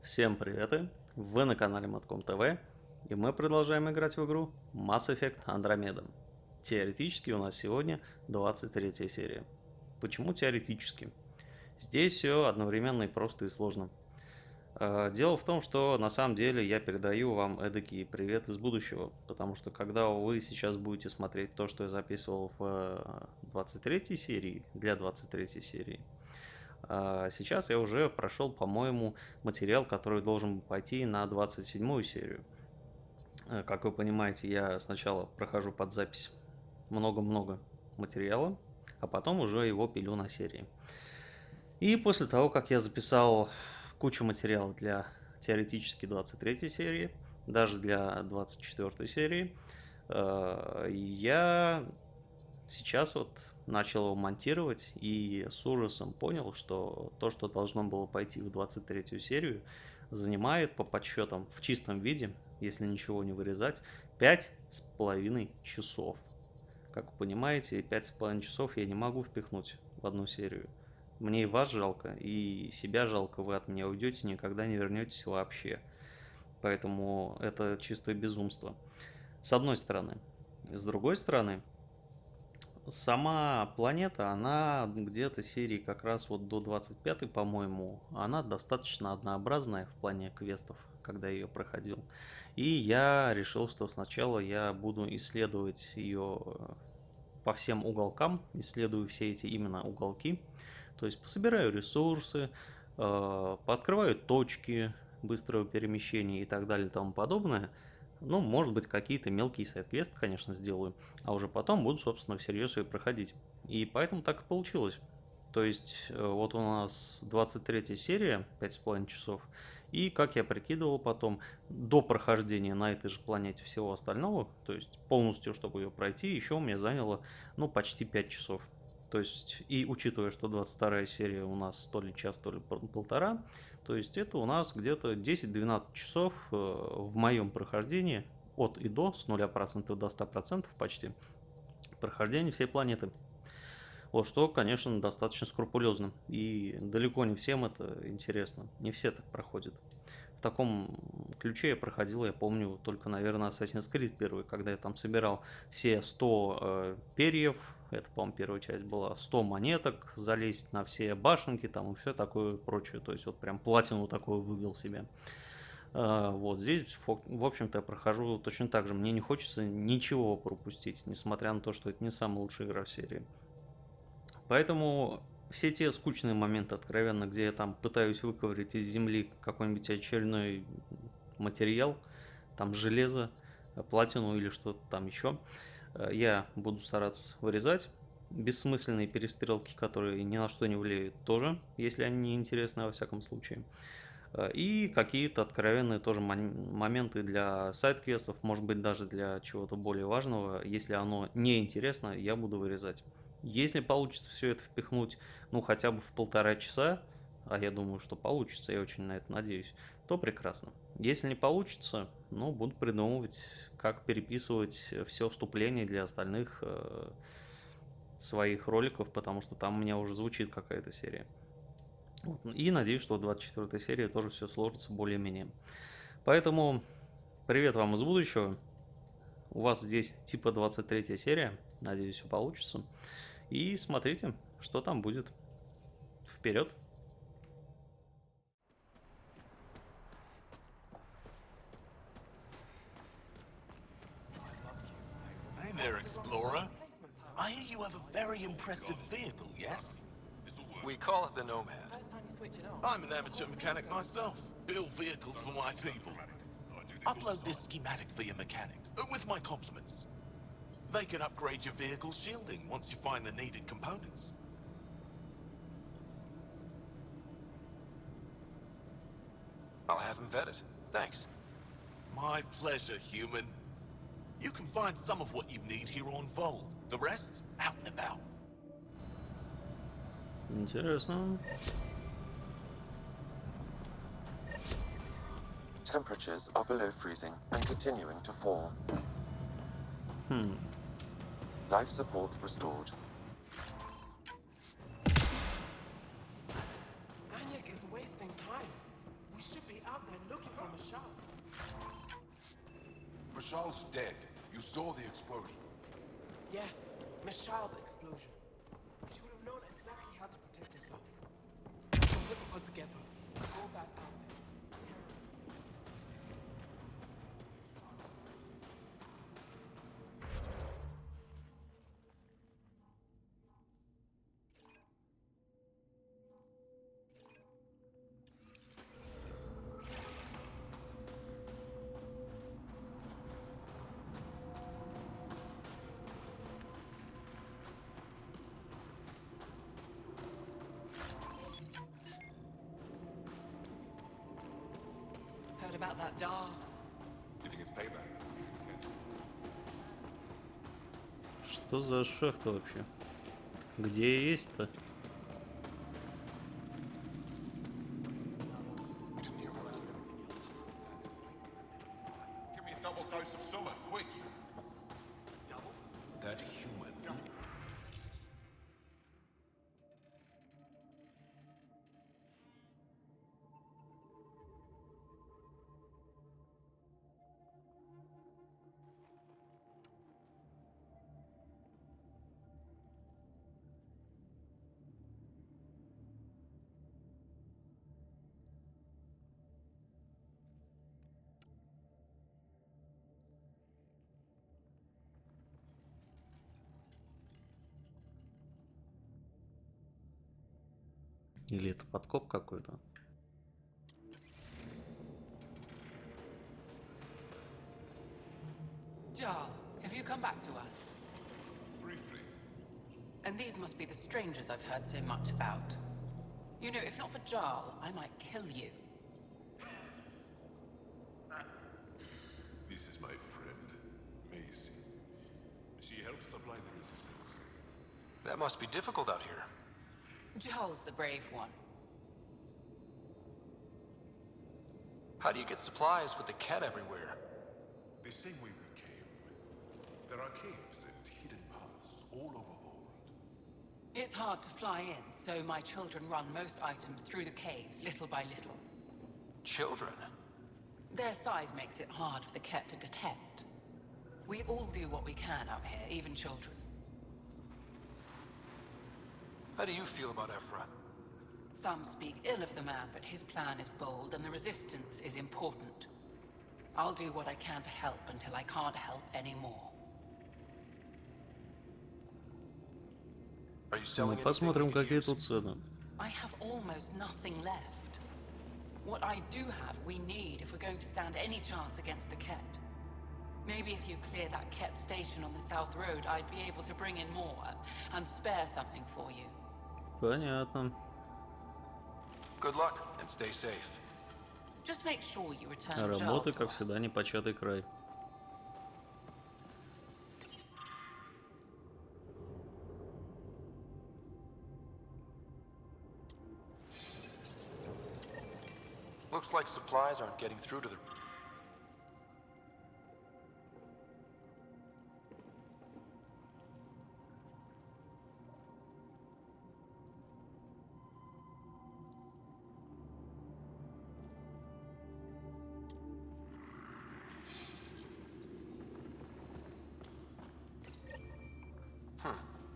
Всем привет! Вы на канале Матком ТВ, и мы продолжаем играть в игру Mass Effect Andromeda. Теоретически у нас сегодня 23 серия. Почему теоретически? Здесь все одновременно и просто и сложно. Дело в том, что на самом деле я передаю вам эдакий привет из будущего, потому что когда вы сейчас будете смотреть то, что я записывал в 23 серии, для 23 серии, сейчас я уже прошел, по-моему, материал, который должен пойти на 27-ю серию. Как вы понимаете, я сначала прохожу под запись много-много материала, а потом уже его пилю на серии. И после того, как я записал кучу материала для теоретически 23 серии, даже для 24 серии, я сейчас вот начал его монтировать и с ужасом понял, что то, что должно было пойти в 23 серию, занимает по подсчетам в чистом виде, если ничего не вырезать, 5,5 часов. Как вы понимаете, 5,5 часов я не могу впихнуть в одну серию. Мне и вас жалко, и себя жалко, вы от меня уйдете, никогда не вернетесь вообще. Поэтому это чистое безумство. С одной стороны. С другой стороны, сама планета, она где-то серии как раз вот до 25-й, по-моему, она достаточно однообразная в плане квестов, когда я ее проходил. И я решил, что сначала я буду исследовать ее по всем уголкам, исследую все эти именно уголки, то есть пособираю ресурсы, пооткрываю точки быстрого перемещения и так далее и тому подобное. Ну, может быть, какие-то мелкие сайд-квесты, конечно, сделаю, а уже потом буду, собственно, всерьез ее проходить. И поэтому так и получилось. То есть, вот у нас 23 серия, 5,5 часов, и, как я прикидывал потом, до прохождения на этой же планете всего остального, то есть полностью, чтобы ее пройти, еще у меня заняло, ну, почти 5 часов. То есть, и учитывая, что 22 серия у нас то ли час, то ли полтора, то есть это у нас где-то 10-12 часов в моем прохождении от и до, с 0% до 100% почти, прохождения всей планеты. Вот что, конечно, достаточно скрупулезно. И далеко не всем это интересно. Не все так проходят. В таком ключе я проходил, я помню, только, наверное, Assassin's Creed первый, когда я там собирал все 100 перьев, это, по-моему, первая часть была, 100 монеток, залезть на все башенки там и все такое прочее. То есть вот прям платину такую выбил себе. Вот здесь, в общем-то, я прохожу точно так же. Мне не хочется ничего пропустить, несмотря на то, что это не самая лучшая игра в серии. Поэтому все те скучные моменты, откровенно, где я там пытаюсь выковырять из земли какой-нибудь очередной материал, там железо, платину или что-то там еще, я буду стараться вырезать. Бессмысленные перестрелки, которые ни на что не влияют, тоже, если они не интересны, во всяком случае. И какие-то откровенные тоже моменты для сайд-квестов, может быть, даже для чего-то более важного. Если оно не интересно, я буду вырезать. Если получится все это впихнуть, ну, хотя бы в 1,5 часа, а я думаю, что получится, я очень на это надеюсь, то прекрасно. Если не получится, ну, буду придумывать, как переписывать все вступления для остальных своих роликов, потому что там у меня уже звучит какая-то серия. И надеюсь, что в 24 серии тоже все сложится более-менее. Поэтому привет вам из будущего. У вас здесь типа 23 серия. Надеюсь, все получится. И смотрите, что там будет. Вперед! Hey there, Explorer. I hear you have a very impressive vehicle, yes? We call it the Nomad. I'm an amateur mechanic myself. Build vehicles for my people. Upload this schematic for your mechanic, with my compliments. They can upgrade your vehicle's shielding once you find the needed components. I'll have him vetted. Thanks. My pleasure, human. You can find some of what you need here on Vold. The rest, out and about. Интересно. Temperatures are below freezing and continuing to fall. Life support restored. Aniak is wasting time. We should be out Michelle's dead. You saw the explosion. Yes, Michelle's explosion. She would have known exactly how to protect herself. So put it all together. Go back out there. Heard about that doll? You think it's payback? Что за шахта вообще? Где я есть-то? Give me a double dose of summer, quick. That human. Или это подкоп какой-то? Jarl, have you come back to us? Briefly. And these must be the strangers I've heard so much about. You know, if not for Jarl, I might kill you. This is my friend, Macy. She helps supply the resistance. That must be difficult out here. Jarl's the brave one. How do you get supplies with the cat everywhere? The same way we came. There are caves and hidden paths all over Vold. It's hard to fly in, so my children run most items through the caves, little by little. Children? Their size makes it hard for the cat to detect. We all do what we can out here, even children. How do you feel about Ephra? Some speak ill of the man, but his plan is bold and the resistance is important. I'll do what I can to help until I can't help anymore. Are you selling Ну, anything посмотрим, we could какие use? тут цены. I have almost nothing left. What I do have, we need if we're going to stand any chance against the Ket. Maybe if you clear that Ket station on the South Road, I'd be able to bring in more and spare something for you. Понятно. Good luck and stay safe. Just make sure you return А Jarl работы, to как us. всегда, непочатый край. Looks like supplies aren't getting through to the...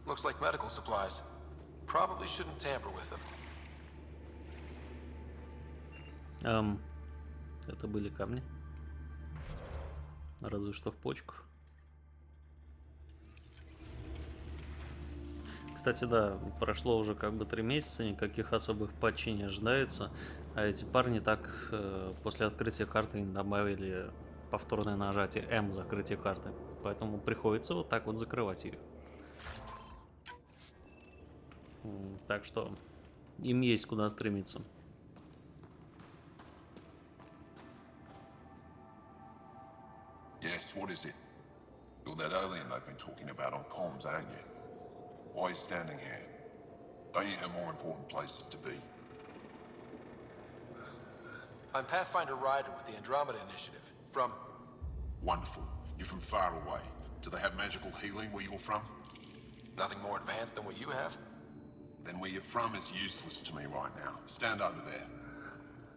Looks like medical supplies. Probably shouldn't tamper with them. Это были камни. Разве что в почках. Кстати, да, прошло уже как бы 3 месяца, никаких особых патчей не ожидается. А эти парни так после открытия карты не добавили повторное нажатие М закрытие карты. Поэтому приходится вот так вот закрывать ее. Так что им есть куда стремиться. Yes, what is it? You're that alien they've been talking about on comms, aren't you? Why are you standing here? Don't you have more important places to be? I'm Pathfinder Ryder with the Andromeda Initiative. From... Wonderful. You're from far away. Do they have magical healing where you're from? Nothing more advanced than what you have? Then where you're from is useless to me right now. Stand over there.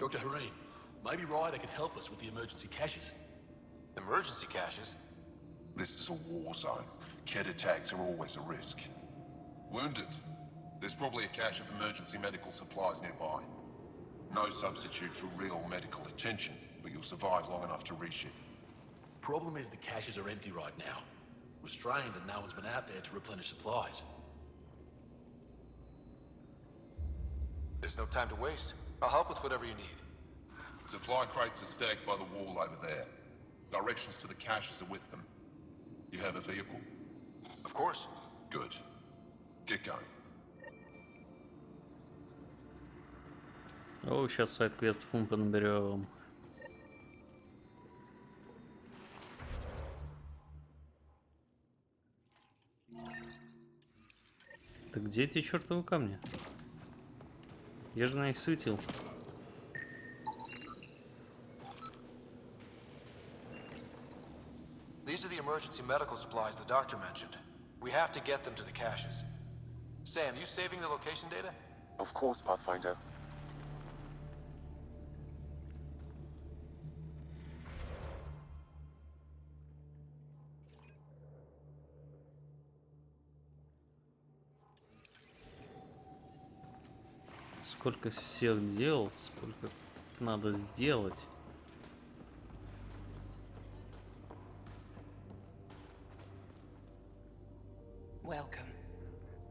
Dr. Hareen, maybe Ryder could help us with the emergency caches. Emergency caches? This is a war zone. Kett attacks are always a risk. Wounded. There's probably a cache of emergency medical supplies nearby. No substitute for real medical attention, but you'll survive long enough to reship. Problem is the caches are empty right now. Restrained and no one's been out there to replenish supplies. There's no time to waste. I'll help with whatever you need. Supply crates are stacked by the wall over there. Directions to the caches are with them. You have a vehicle? Of course. Good. Get going. О, сейчас сайт-квестов мы понаберем. Так где эти чертовы камни? Я же на них светил. These are the emergency medical supplies the doctor mentioned. We have to get them to the caches. Sam, you saving the location data? Of course, Pathfinder. Сколько всех дел, сколько надо сделать. Welcome.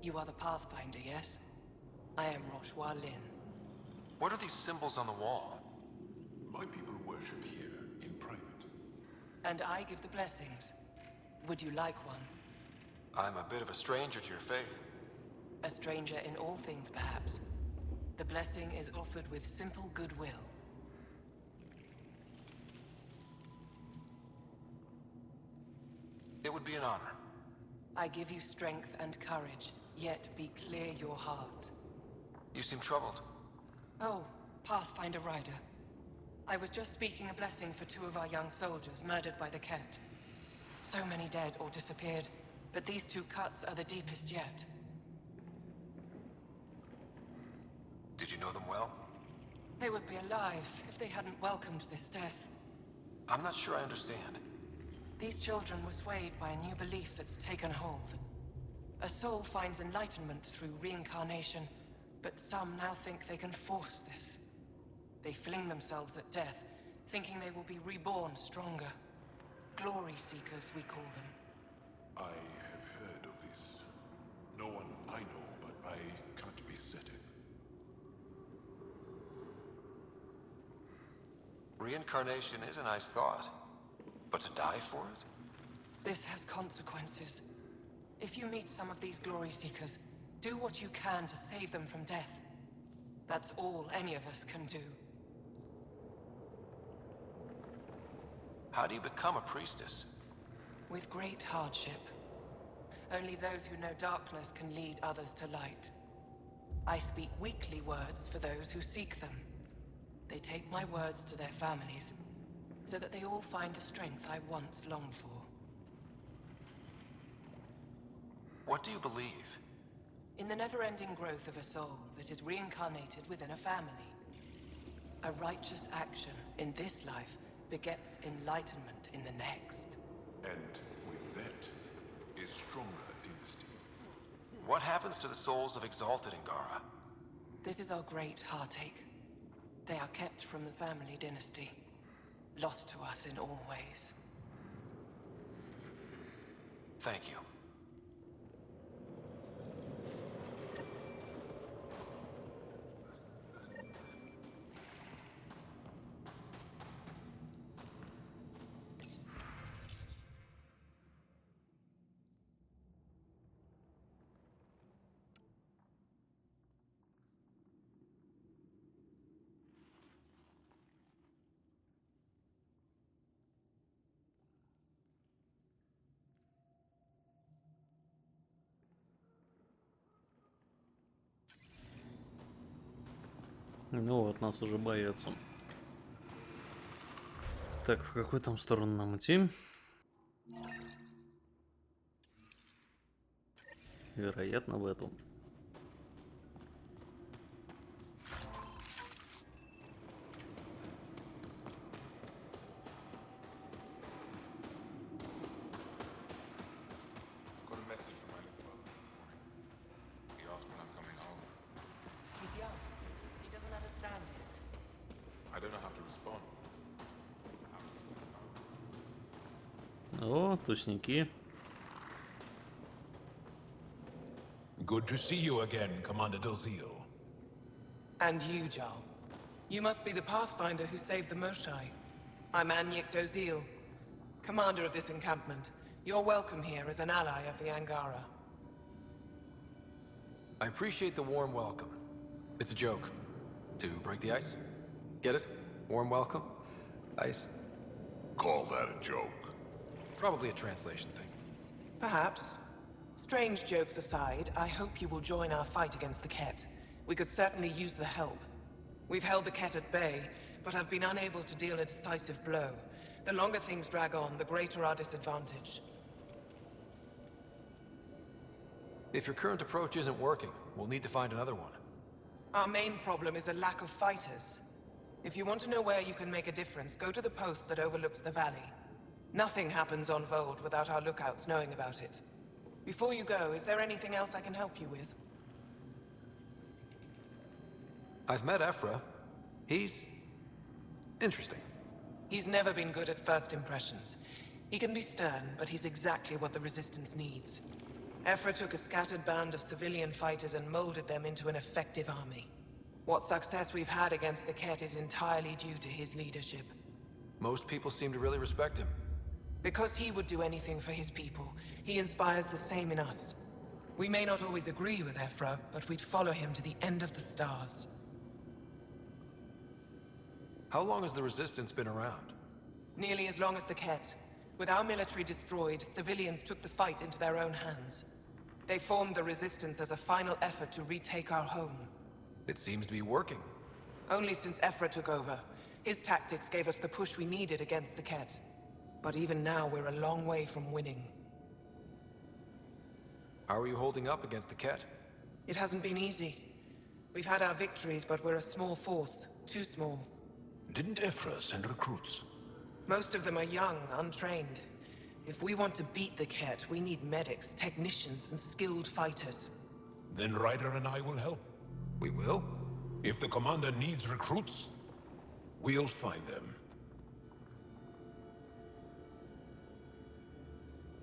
You are the Pathfinder, yes? I am Rochua Lin. What are these symbols on the wall? My people worship here in private. And I give the blessings. Would you like one? I'm a bit of a stranger to your faith. A stranger in all things, perhaps. The blessing is offered with simple goodwill. It would be an honor. I give you strength and courage, yet be clear your heart. You seem troubled. Oh, Pathfinder Rider. I was just speaking a blessing for 2 of our young soldiers murdered by the Kett. So many dead or disappeared, but these 2 cuts are the deepest yet. Did you know them well? They would be alive if they hadn't welcomed this death. I'm not sure I understand. These children were swayed by a new belief that's taken hold. A soul finds enlightenment through reincarnation, but some now think they can force this. They fling themselves at death, thinking they will be reborn stronger. Glory seekers, we call them. I have heard of this. No one I know, but I can't be certain. Reincarnation is a nice thought. But to die for it? This has consequences. If you meet some of these glory seekers, do what you can to save them from death. That's all any of us can do. How do you become a priestess? With great hardship. Only those who know darkness can lead others to light. I speak weekly words for those who seek them. They take my words to their families, so that they all find the strength I once longed for. What do you believe? In the never-ending growth of a soul that is reincarnated within a family. A righteous action in this life begets enlightenment in the next. And with that, is stronger dynasty. What happens to the souls of exalted Ingara? This is our great heartache. They are kept from the family dynasty. Lost to us in all ways. Thank you. Ну вот, нас уже боятся. Так, в какую там сторону нам идти? Вероятно, в эту. тусники. Good to see you again, Commander Dozil. And you, Jarl. You must be the Pathfinder who saved the Moshai. I'm Anyek Dozil, commander of this encampment. You're welcome here as an ally of the Angara. I appreciate the warm welcome. It's a joke. To break the ice? Get it? Warm welcome? Ice? Call that a joke. Probably a translation thing. Perhaps. Strange jokes aside, I hope you will join our fight against the Ket. We could certainly use the help. We've held the Ket at bay, but have been unable to deal a decisive blow. The longer things drag on, the greater our disadvantage. If your current approach isn't working, we'll need to find another one. Our main problem is a lack of fighters. If you want to know where you can make a difference, go to the post that overlooks the valley. Nothing happens on Vold without our lookouts knowing about it. Before you go, is there anything else I can help you with? I've met Ephra. He's... interesting. He's never been good at first impressions. He can be stern, but he's exactly what the Resistance needs. Ephra took a scattered band of civilian fighters and molded them into an effective army. What success we've had against the Ket is entirely due to his leadership. Most people seem to really respect him. Because he would do anything for his people, he inspires the same in us. We may not always agree with Ephra, but we'd follow him to the end of the stars. How long has the Resistance been around? Nearly as long as the Ket. With our military destroyed, civilians took the fight into their own hands. They formed the Resistance as a final effort to retake our home. It seems to be working. Only since Ephra took over. His tactics gave us the push we needed against the Ket. But even now, we're a long way from winning. How are you holding up against the Ket? It hasn't been easy. We've had our victories, but we're a small force. Too small. Didn't Ephra send recruits? Most of them are young, untrained. If we want to beat the Ket, we need medics, technicians, and skilled fighters. Then Ryder and I will help. We will? If the commander needs recruits, we'll find them.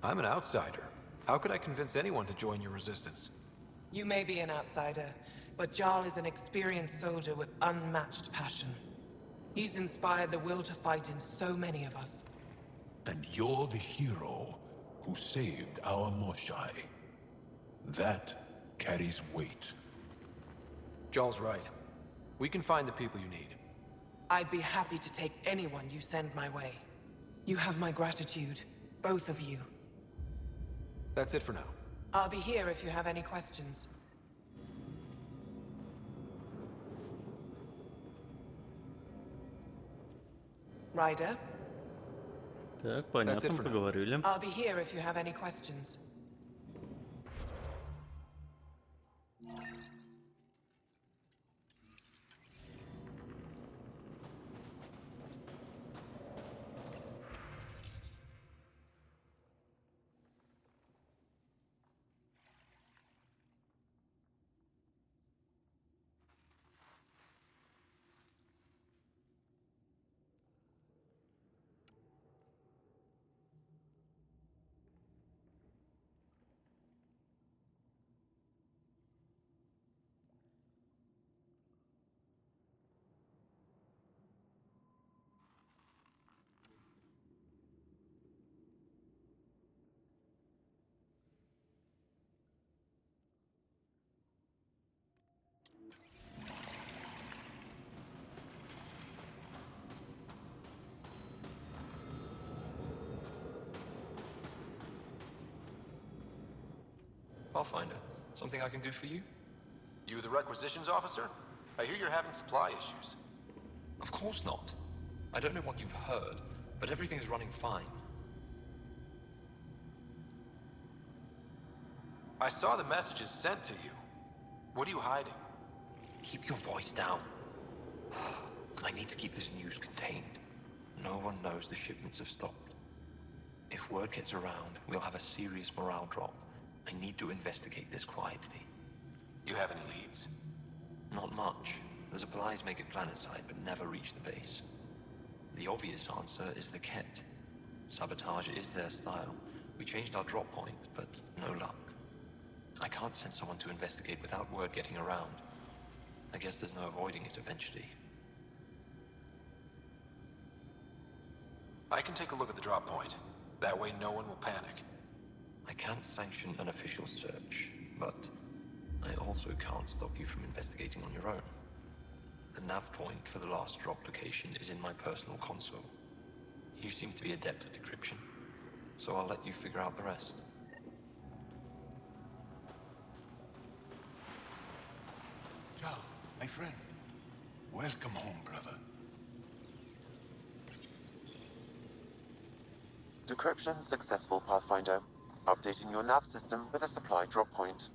I'm an outsider. How could I convince anyone to join your Resistance? You may be an outsider, but Jarl is an experienced soldier with unmatched passion. He's inspired the will to fight in so many of us. And you're the hero who saved our Moshai. That carries weight. Jarl's right. We can find the people you need. I'd be happy to take anyone you send my way. You have my gratitude, both of you. That's it for now. I'll be here if you have any questions. Ryder? Так, понятно, поговорили. I'll be here if you have any questions. Pathfinder, something I can do for you? You the requisitions officer? I hear you're having supply issues. Of course not. I don't know what you've heard, but everything's running fine. I saw the messages sent to you. What are you hiding? Keep your voice down. I need to keep this news contained. No one knows the shipments have stopped. If word gets around, we'll have a serious morale drop. I need to investigate this quietly. You have any leads? Not much. The supplies make it planetside, but never reach the base. The obvious answer is the Ket. Sabotage is their style, We changed our drop point, but no luck. I can't send someone to investigate without word getting around. I guess there's no avoiding it eventually. I can take a look at the drop point. That way no one will panic. I can't sanction an official search, but I also can't stop you from investigating on your own. The nav point for the last drop location is in my personal console. You seem to be adept at decryption, so I'll let you figure out the rest. Joe, my friend. Welcome home, brother. Decryption successful, Pathfinder. Updating your nav system with a supply drop point.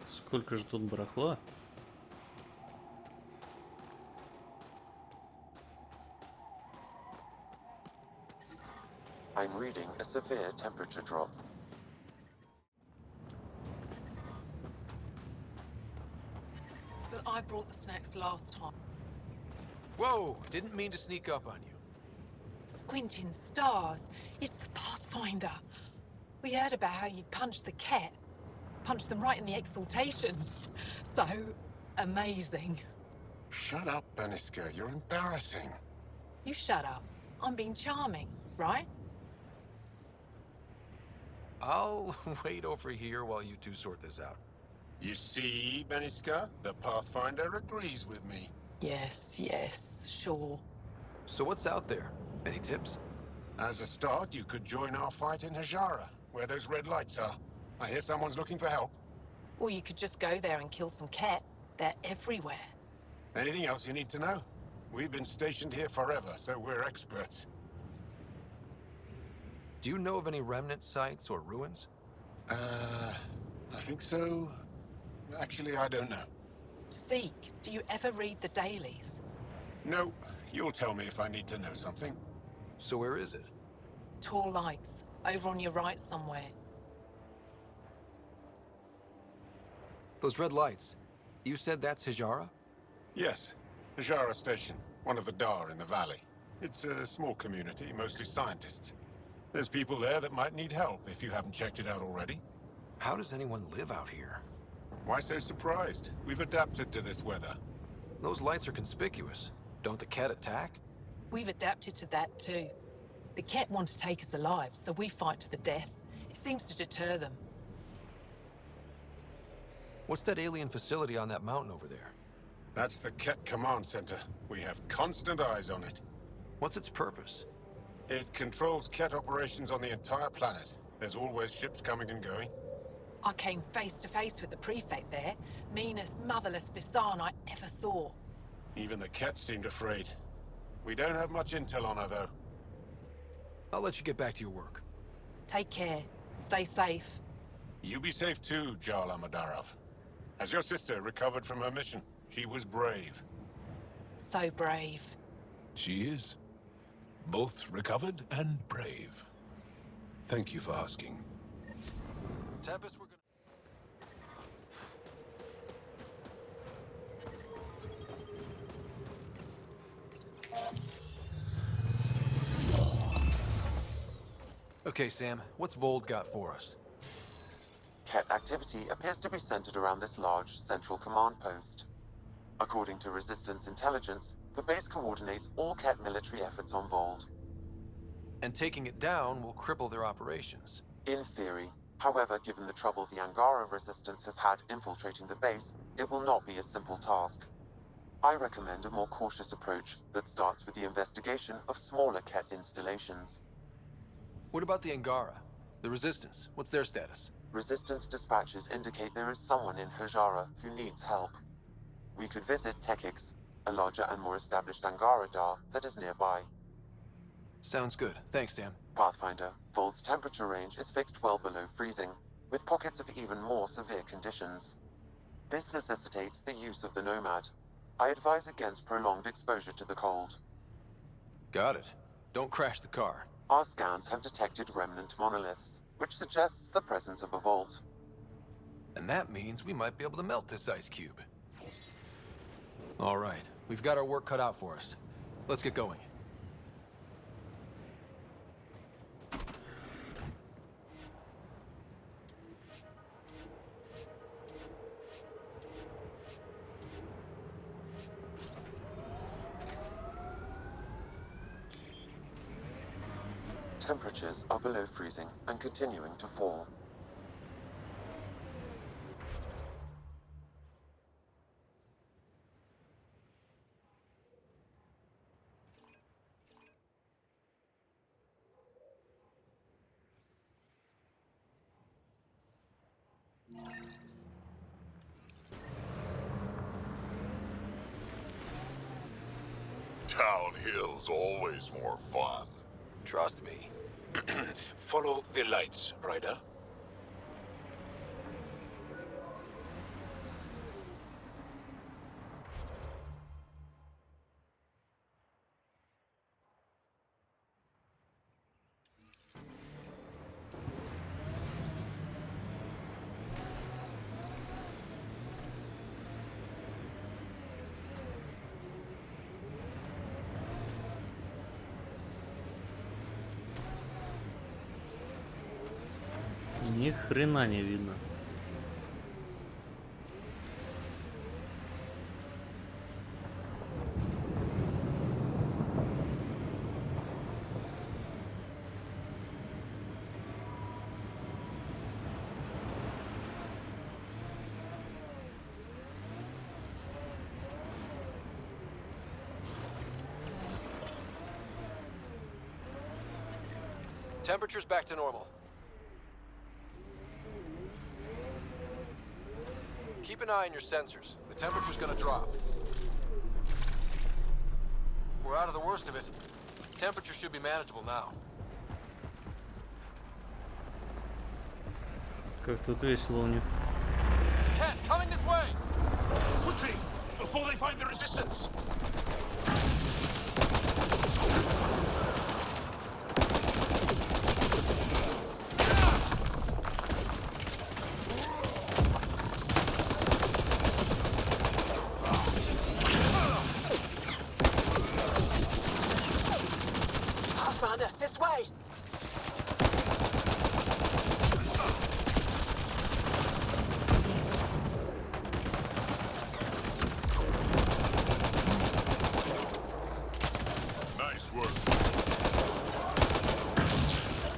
Сколько же тут барахла? I'm reading a severe temperature drop. But I brought the snacks last time. Whoa! Didn't mean to sneak up on you. Squinting stars. It's the Pathfinder. We heard about how you punched the cat. Punched them right in the exaltations. So amazing. Shut up, Beniska. You're embarrassing. You shut up. I'm being charming, right? I'll wait over here while you two sort this out. You see, Beniska? The Pathfinder agrees with me. Yes, yes, sure. So what's out there? Any tips? As a start, you could join our fight in Hajara, where those red lights are. I hear someone's looking for help. Or you could just go there and kill some cat. They're everywhere. Anything else you need to know? We've been stationed here forever, so we're experts. Do you know of any remnant sites or ruins? I think so. Actually, I don't know. Zeke, do you ever read the dailies? No, you'll tell me if I need to know something. So where is it? Tall lights, over on your right somewhere. Those red lights. You said that's Hijara? Yes, Hajara Station, one of the Dar in the valley. It's a small community, mostly scientists. There's people there that might need help if you haven't checked it out already. How does anyone live out here? Why so surprised? We've adapted to this weather. Those lights are conspicuous. Don't the cat attack? We've adapted to that too. The cat want to take us alive, so we fight to the death. It seems to deter them. What's that alien facility on that mountain over there? That's the Ket Command Center. We have constant eyes on it. What's its purpose? It controls Ket operations on the entire planet. There's always ships coming and going. I came face to face with the prefect there. Meanest, motherless Bisan I ever saw. Even the Ket seemed afraid. We don't have much intel on her, though. I'll let you get back to your work. Take care. Stay safe. You be safe too, Jarl Amadarov. Has your sister recovered from her mission? She was brave. So brave. She is. Both recovered and brave. Thank you for asking. Tempest, we're gonna... Okay, Sam, what's Vold got for us? Ket activity appears to be centered around this large central command post. According to Resistance intelligence, the base coordinates all Ket military efforts on Vold. And taking it down will cripple their operations. In theory. However, given the trouble the Angara Resistance has had infiltrating the base, it will not be a simple task. I recommend a more cautious approach that starts with the investigation of smaller Ket installations. What about the Angara? The Resistance, what's their status? Resistance dispatches indicate there is someone in Hajara who needs help. We could visit Tekix, a larger and more established Angara Dar that is nearby. Sounds good. Thanks, Sam. Pathfinder, Vold's temperature range is fixed well below freezing, with pockets of even more severe conditions. This necessitates the use of the Nomad. I advise against prolonged exposure to the cold. Got it. Don't crash the car. Our scans have detected remnant monoliths, which suggests the presence of a vault. And that means we might be able to melt this ice cube. All right, we've got our work cut out for us. Let's get going. Temperatures are below freezing and continuing to fall. Downhill's always more fun. Trust me. Follow the lights, Ryder. Ни хрена не видно. Temperature's back to normal. Keep an eye on your sensors. The temperature's gonna drop. We're out of the worst of it. Temperature should be manageable now. Как тут весело у них. Cat, coming this way! Quickly, before they find the resistance! This way! Nice work.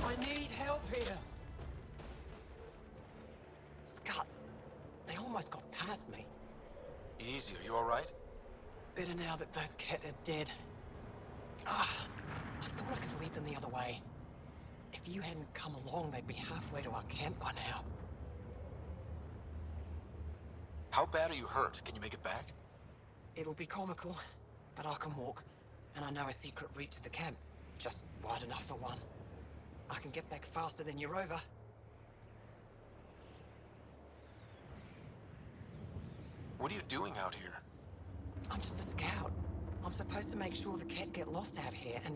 I need help here! Scott, they almost got past me. Easy, are you alright? Better now that those Ket are dead. I thought I could lead them the other way. If you hadn't come along, they'd be halfway to our camp by now. How bad are you hurt? Can you make it back? It'll be comical, but I can walk. And I know a secret route to the camp. Just wide enough for one. I can get back faster than your rover. What are you doing out here? I'm just a scout. I'm supposed to make sure the Ket get lost out here and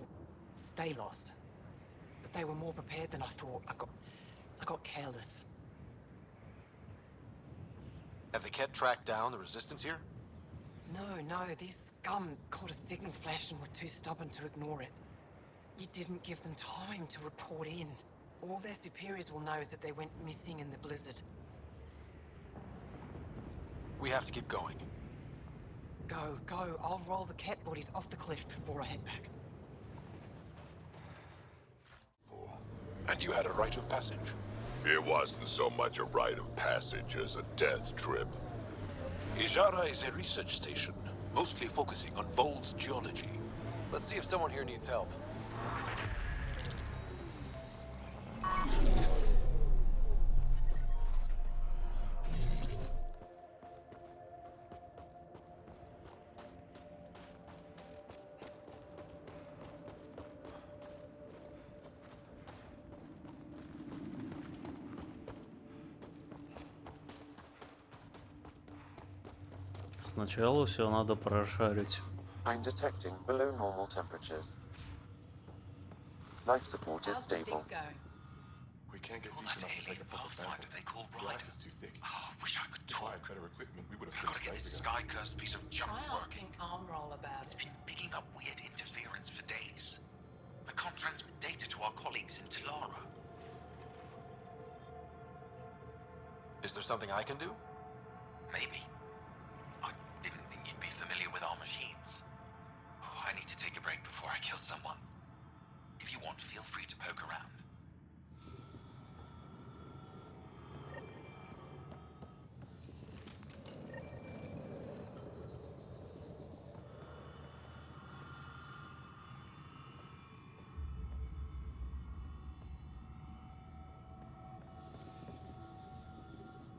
stay lost. But they were more prepared than I thought. I got careless. Have the Ket tracked down the resistance here? No, these scum caught a signal flash and were too stubborn to ignore it. You didn't give them time to report in. All their superiors will know is that they went missing in the blizzard. We have to keep going. Go. I'll roll the Ket bodies off the cliff before I head back. And you had a rite of passage? It wasn't so much a rite of passage as a death trip. Ijara is a research station, mostly focusing on Vol's geology. Let's see if someone here needs help. Сначала все надо прошарить. I'm detecting below normal temperatures. Life support is How's the dig stable. going? We can't get All deep that enough to alien take a proper sample. pathfinder they call The right. ice is too thick. Oh, wish I could If I talk. had better equipment, we would have I've got to finished get days this ago. sky-cursed piece of junk Try working. asking Armroll about It's it. been picking up weird interference for days. I can't transmit data to our colleagues in Talara. Is there something I can do? Maybe. I didn't think you'd be familiar with our machines. Oh, I need to take a break before I kill someone. If you want, feel free to poke around.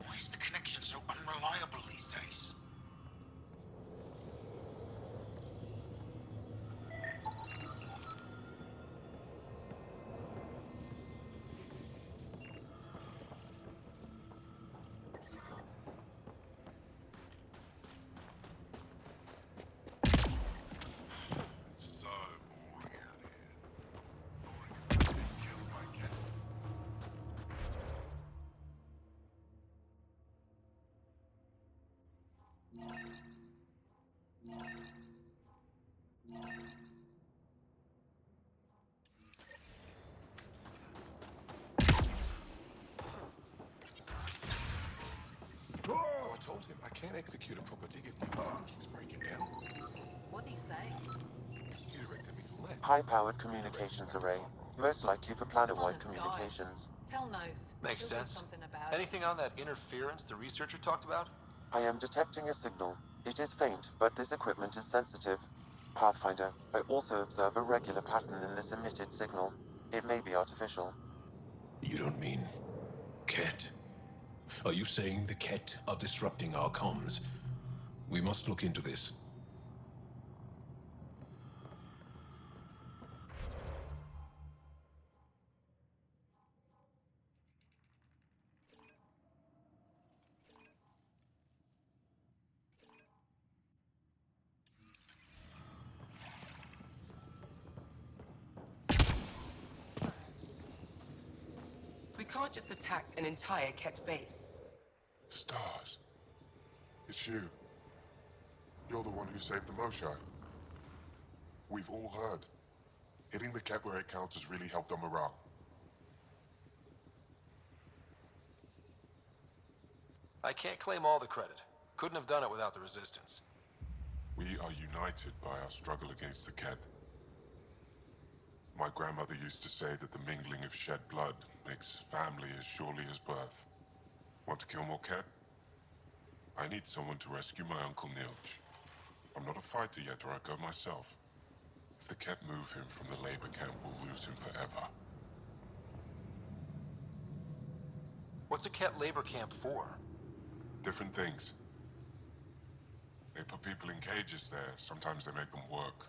Why is the connection so unreliable these days? It's so boring out here. Boring as being killed by cats. So I told him I can't execute a proper dig if my phone keeps breaking down. What'd he say? He directed me to left. High-powered communications array. Most likely for planet-wide Son of Sky. communications. Tell Noth. Makes He'll do sense. something about it. Anything on that interference the researcher talked about? I am detecting a signal. It is faint, but this equipment is sensitive. Pathfinder, I also observe a regular pattern in this emitted signal. It may be artificial. You don't mean Ket? Are you saying the Ket are disrupting our comms? We must look into this. We can't just attack an entire Ket base. Stars. It's you. You're the one who saved the Moshai. We've all heard. Hitting the Ket where it counts has really helped our morale. I can't claim all the credit. Couldn't have done it without the resistance. We are united by our struggle against the Ket. My grandmother used to say that the mingling of shed blood makes family as surely as birth. Want to kill more Ket? I need someone to rescue my Uncle Nilch. I'm not a fighter yet, or I'd go myself. If the Ket move him from the labor camp, we'll lose him forever. What's a Ket labor camp for? Different things. They put people in cages there. Sometimes they make them work.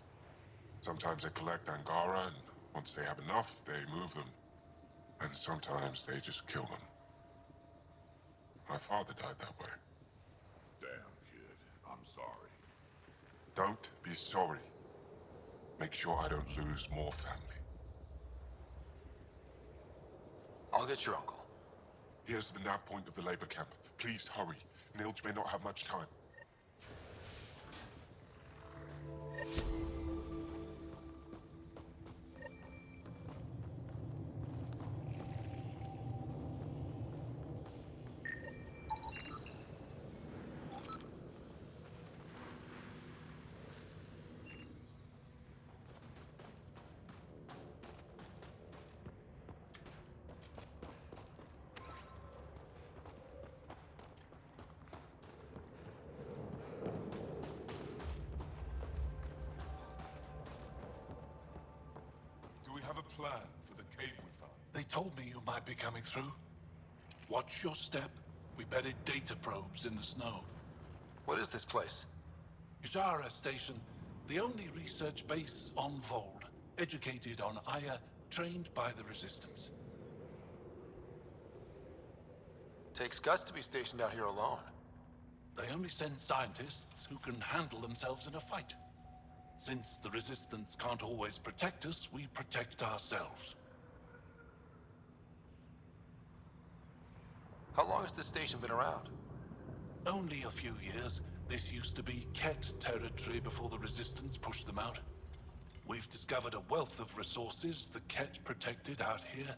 Sometimes they collect Angara, and once they have enough, they move them. And sometimes they just kill them. My father died that way. Damn, kid. I'm sorry. Don't be sorry. Make sure I don't lose more family. I'll get your uncle. Here's the nav point of the labor camp. Please hurry. Nilch may not have much time. Do we have a plan for the cave we found? They told me you might be coming through. Watch your step. We buried data probes in the snow. What is this place? Ijara Station, the only research base on Vold. Educated on Aya, trained by the Resistance. Takes guts to be stationed out here alone. They only send scientists who can handle themselves in a fight. Since the Resistance can't always protect us, we protect ourselves. How long has this station been around? Only a few years. This used to be Ket territory before the Resistance pushed them out. We've discovered a wealth of resources the Ket protected out here.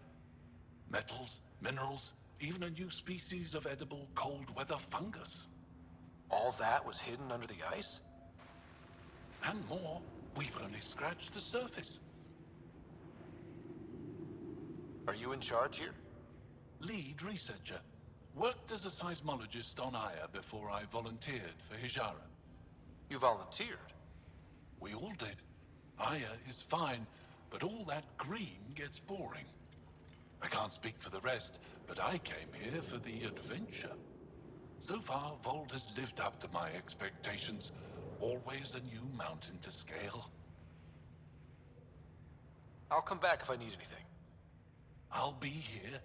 Metals, minerals, even a new species of edible cold weather fungus. All that was hidden under the ice? And more. We've only scratched the surface. Are you in charge here? Lead researcher. Worked as a seismologist on Aya before I volunteered for Hijara. You volunteered? We all did. Aya is fine, but all that green gets boring. I can't speak for the rest, but I came here for the adventure. So far, Vold has lived up to my expectations. Always a new mountain to scale. I'll come back if I need anything. I'll be here.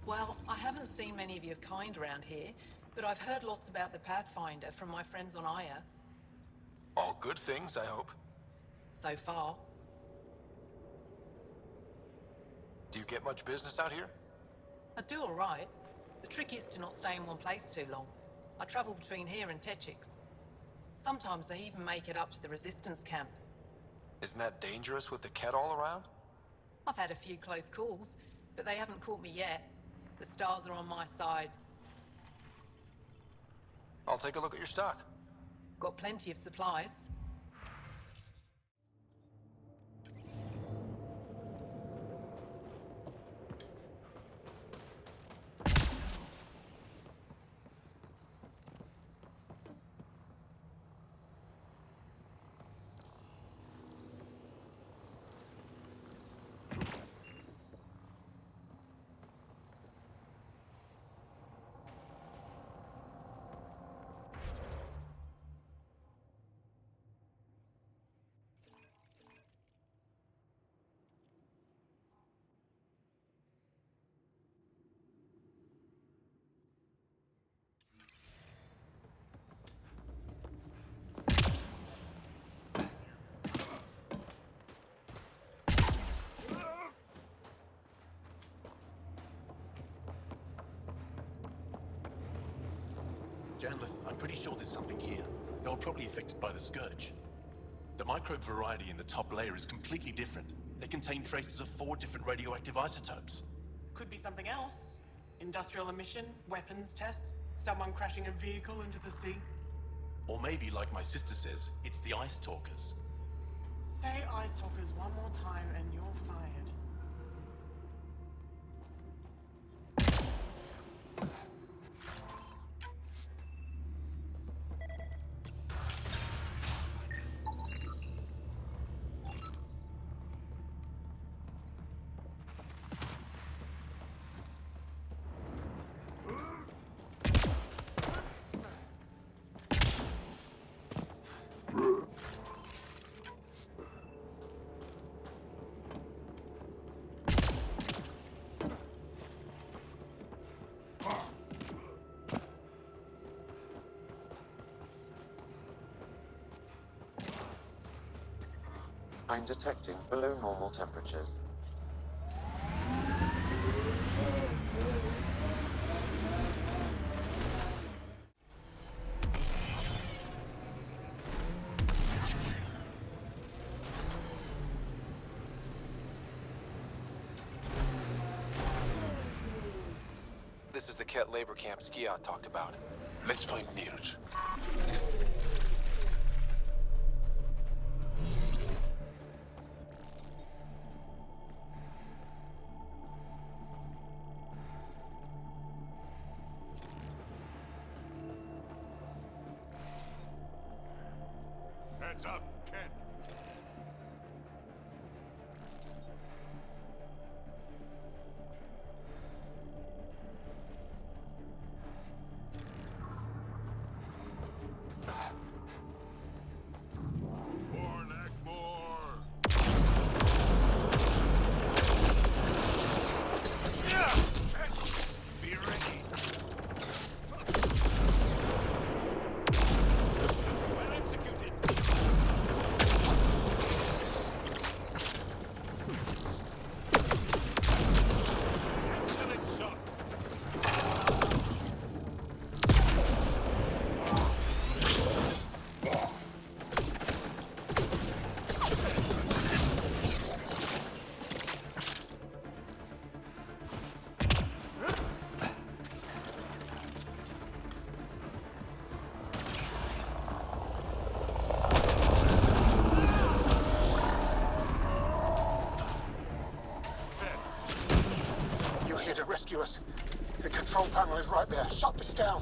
Well, I haven't seen many of your kind around here, but I've heard lots about the Pathfinder from my friends on Aya. All good things, I hope. So far. Do you get much business out here? I do all right. The trick is to not stay in one place too long. I travel between here and Techix. Sometimes I even make it up to the Resistance camp. Isn't that dangerous with the Ket all around? I've had a few close calls, but they haven't caught me yet. The stars are on my side. I'll take a look at your stock. Got plenty of supplies. Janlith, I'm pretty sure there's something here. They were probably affected by the Scourge. The microbe variety in the top layer is completely different. They contain traces of 4 different radioactive isotopes. Could be something else. Industrial emission, weapons tests, someone crashing a vehicle into the sea. Or maybe, like my sister says, it's the Ice Talkers. Say Ice Talkers one more time and you're fired. I'm detecting below normal temperatures. This is the Ket labor camp Skiot talked about. Let's find Nirj. Heads up, Ket. Be ready. conspicuous. The control panel is right there. Shut this down.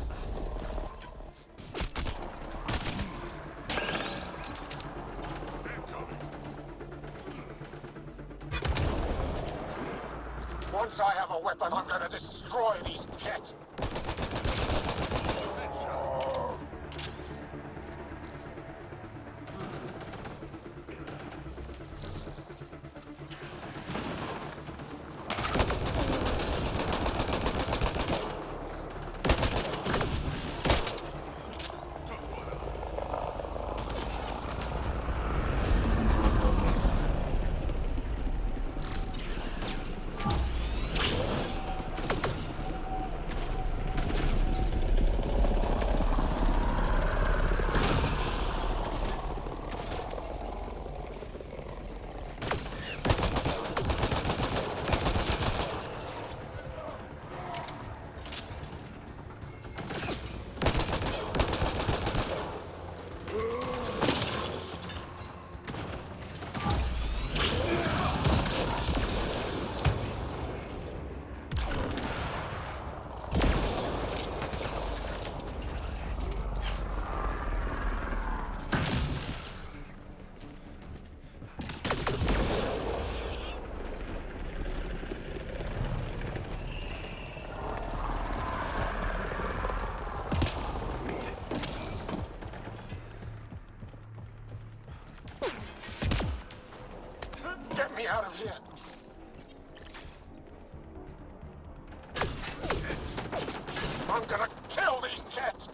Once I have a weapon, I'm gonna destroy these kids. Get me out of here. I'm gonna kill these kids.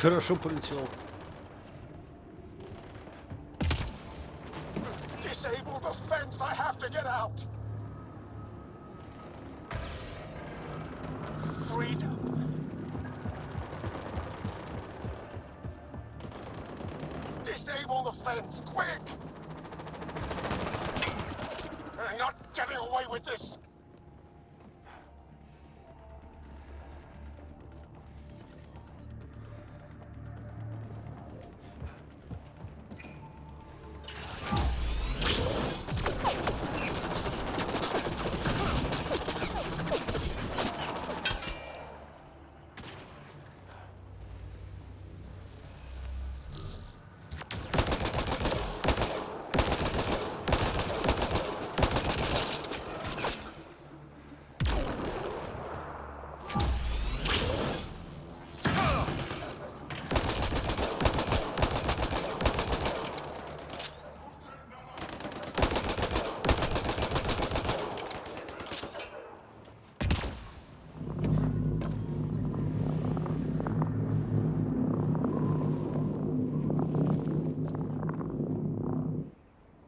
Хорошо полетел. Disable the fence. I have to get out. Freedom. Disable the fence, quick! I'm not getting away with this.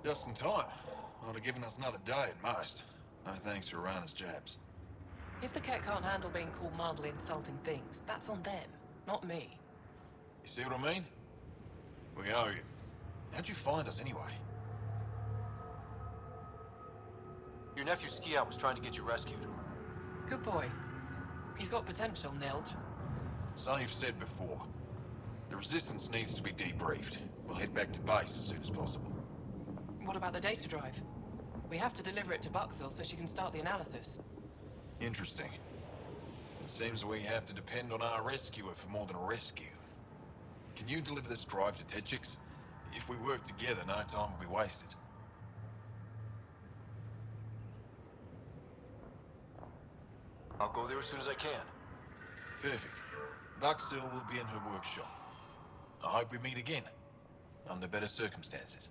Just in time. Would have given us another day at most. No thanks to Rana's jabs. If the Ket can't handle being called mildly insulting things, that's on them, not me. You see what I mean? We owe you. How'd you find us anyway? Your nephew Ski-Out was trying to get you rescued. Good boy. He's got potential, Nilge. So you've said before. The Resistance needs to be debriefed. We'll head back to base as soon as possible. What about the data drive? We have to deliver it to Buxel so she can start the analysis. Interesting. It seems we have to depend on our rescuer for more than a rescue. can you deliver this drive to Tetchix? If we work together, no time will be wasted. I'll go there as soon as I can. Perfect. Buckstill will be in her workshop. I hope we meet again, under better circumstances.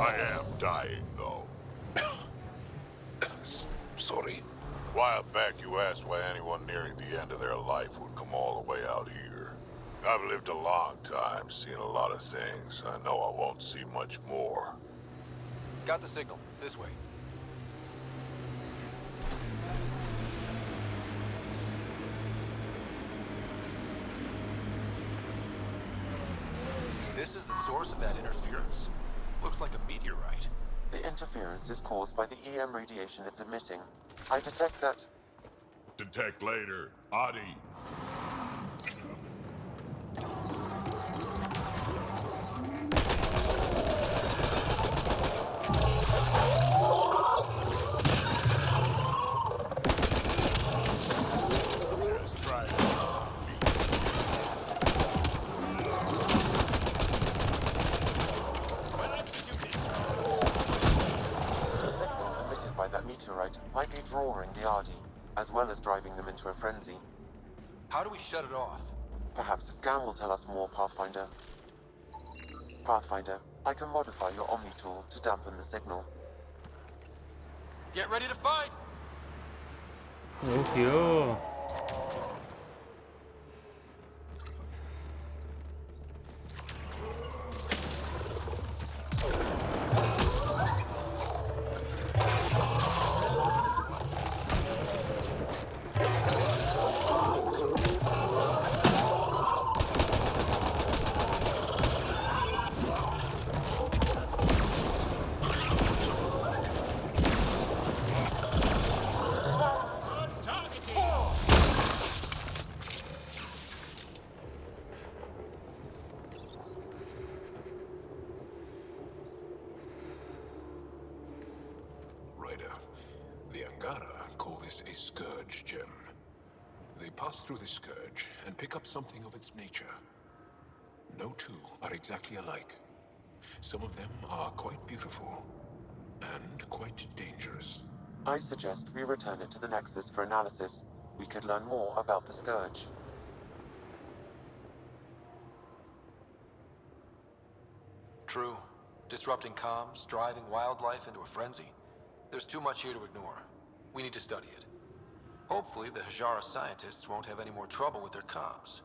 I am dying, though. Sorry. A while back, you asked why anyone nearing the end of their life would come all the way out here. I've lived a long time, seen a lot of things. I know I won't see much more. Got the signal. This way. This is the source of that interference? Looks like a meteorite. The interference is caused by the EM radiation it's emitting. I detect that... Detect later. Adi. might be drawing the Ardi, as well as driving them into a frenzy. How do we shut it off? Perhaps the scan will tell us more, Pathfinder. Pathfinder, I can modify your Omni tool to dampen the signal. Get ready to fight! Ох-ё! The Angara call this a scourge gem. They pass through the scourge and pick up something of its nature. No two are exactly alike. Some of them are quite beautiful and quite dangerous. I suggest we return it to the Nexus for analysis. We could learn more about the Scourge. True. Disrupting comms, driving wildlife into a frenzy. There's too much here to ignore. We need to study it. Hopefully, the Hajara scientists won't have any more trouble with their comms.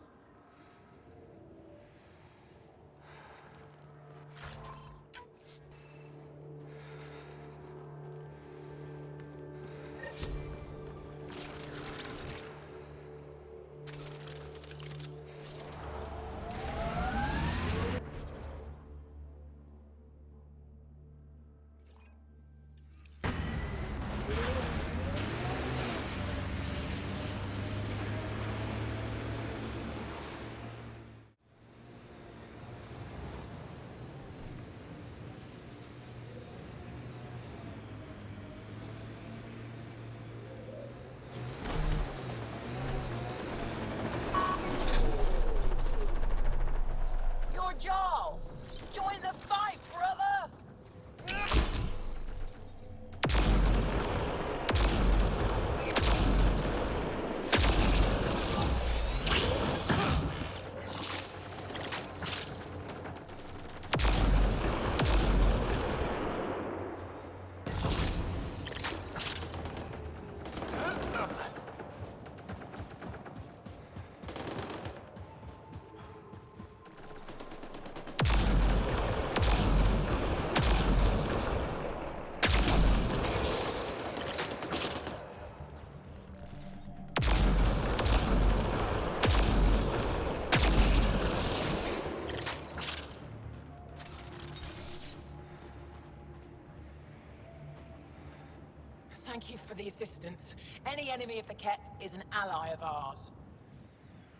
Thank you for the assistance. Any enemy of the Ket is an ally of ours.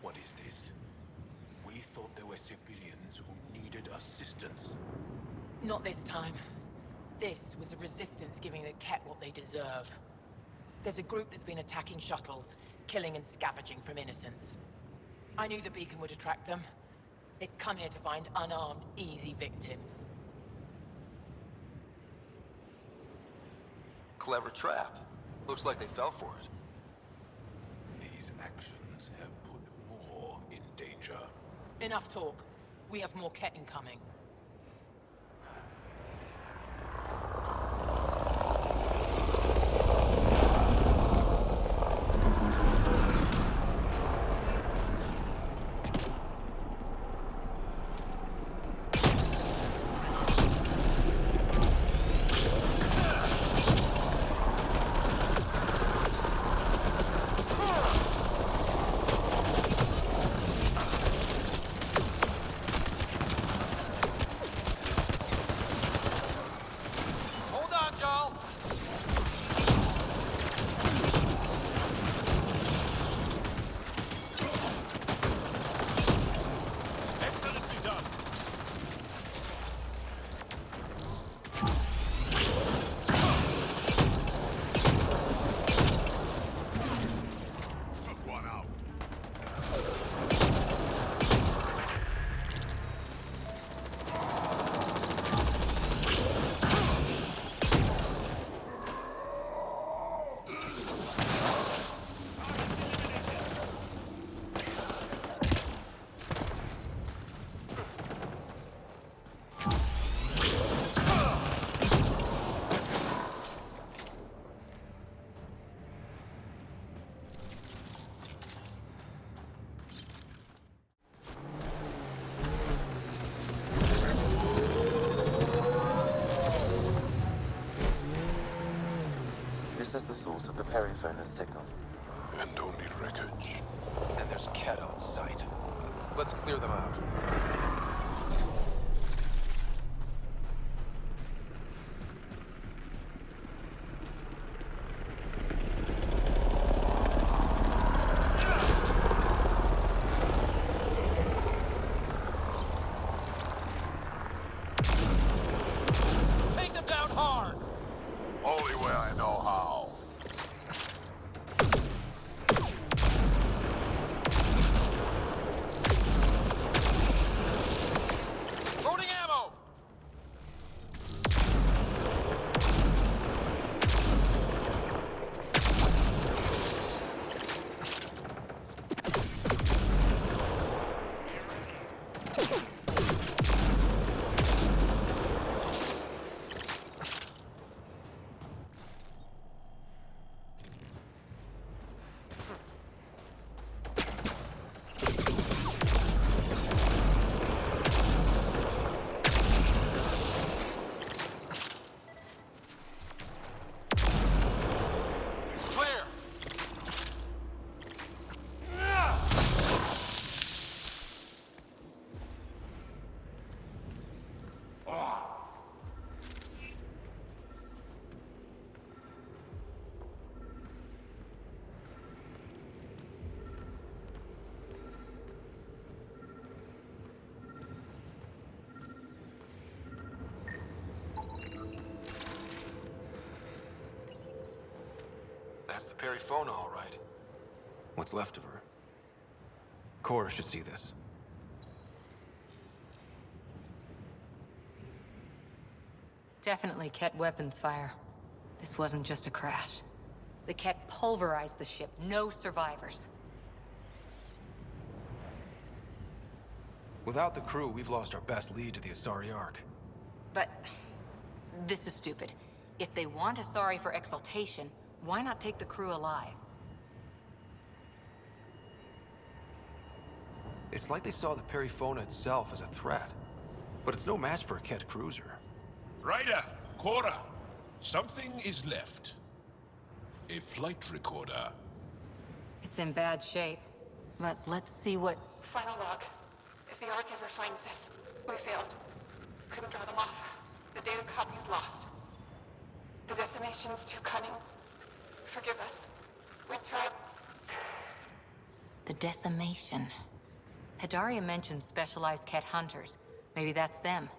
What is this? We thought there were civilians who needed assistance. Not this time. This was the Resistance giving the Ket what they deserve. There's a group that's been attacking shuttles, killing and scavenging from innocents. I knew the beacon would attract them. They'd come here to find unarmed, easy victims. Clever trap. Looks like they fell for it. These actions have put more in danger. Enough talk. We have more Ket incoming. This is the source of the periphoner's signal. And only wreckage. And there's Ket on sight. Let's clear them out. Take them down hard! Only way I know how. Loading ammo! That's the Perifona, all right. What's left of her? Cora should see this. Definitely Ket weapons fire. This wasn't just a crash. The Ket pulverized the ship. No survivors. Without the crew, we've lost our best lead to the Asari Ark. But this is stupid. If they want Asari for exaltation, why not take the crew alive? It's like they saw the Perifona itself as a threat. But it's no match for a Ket cruiser. Ryder! Cora! Something is left. A flight recorder. It's in bad shape. But let's see what... Final log. If the Ark ever finds this, we failed. Couldn't draw them off. The data copy's lost. The decimation's too cunning. forgive us. We tried. The decimation. Hidaria mentioned specialized Ket hunters. Maybe that's them.